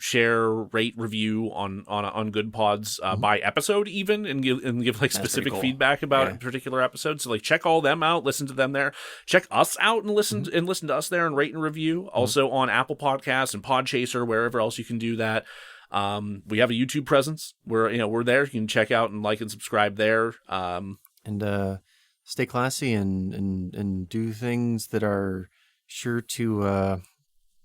share, rate, review on Good Pods by episode even, and give like specific feedback about a particular episode. So like check all them out, listen to them there. Check us out and listen to us there and rate and review. Also on Apple Podcasts and Podchaser, wherever else you can do that. We have a YouTube presence. We're there. You can check out and like and subscribe there. And stay classy and do things that are sure to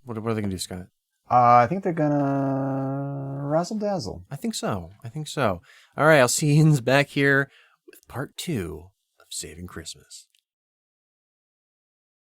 what are they gonna do, Scott? I think they're gonna razzle dazzle. I think so. All right, I'll see you back here with part 2 of Saving Christmas.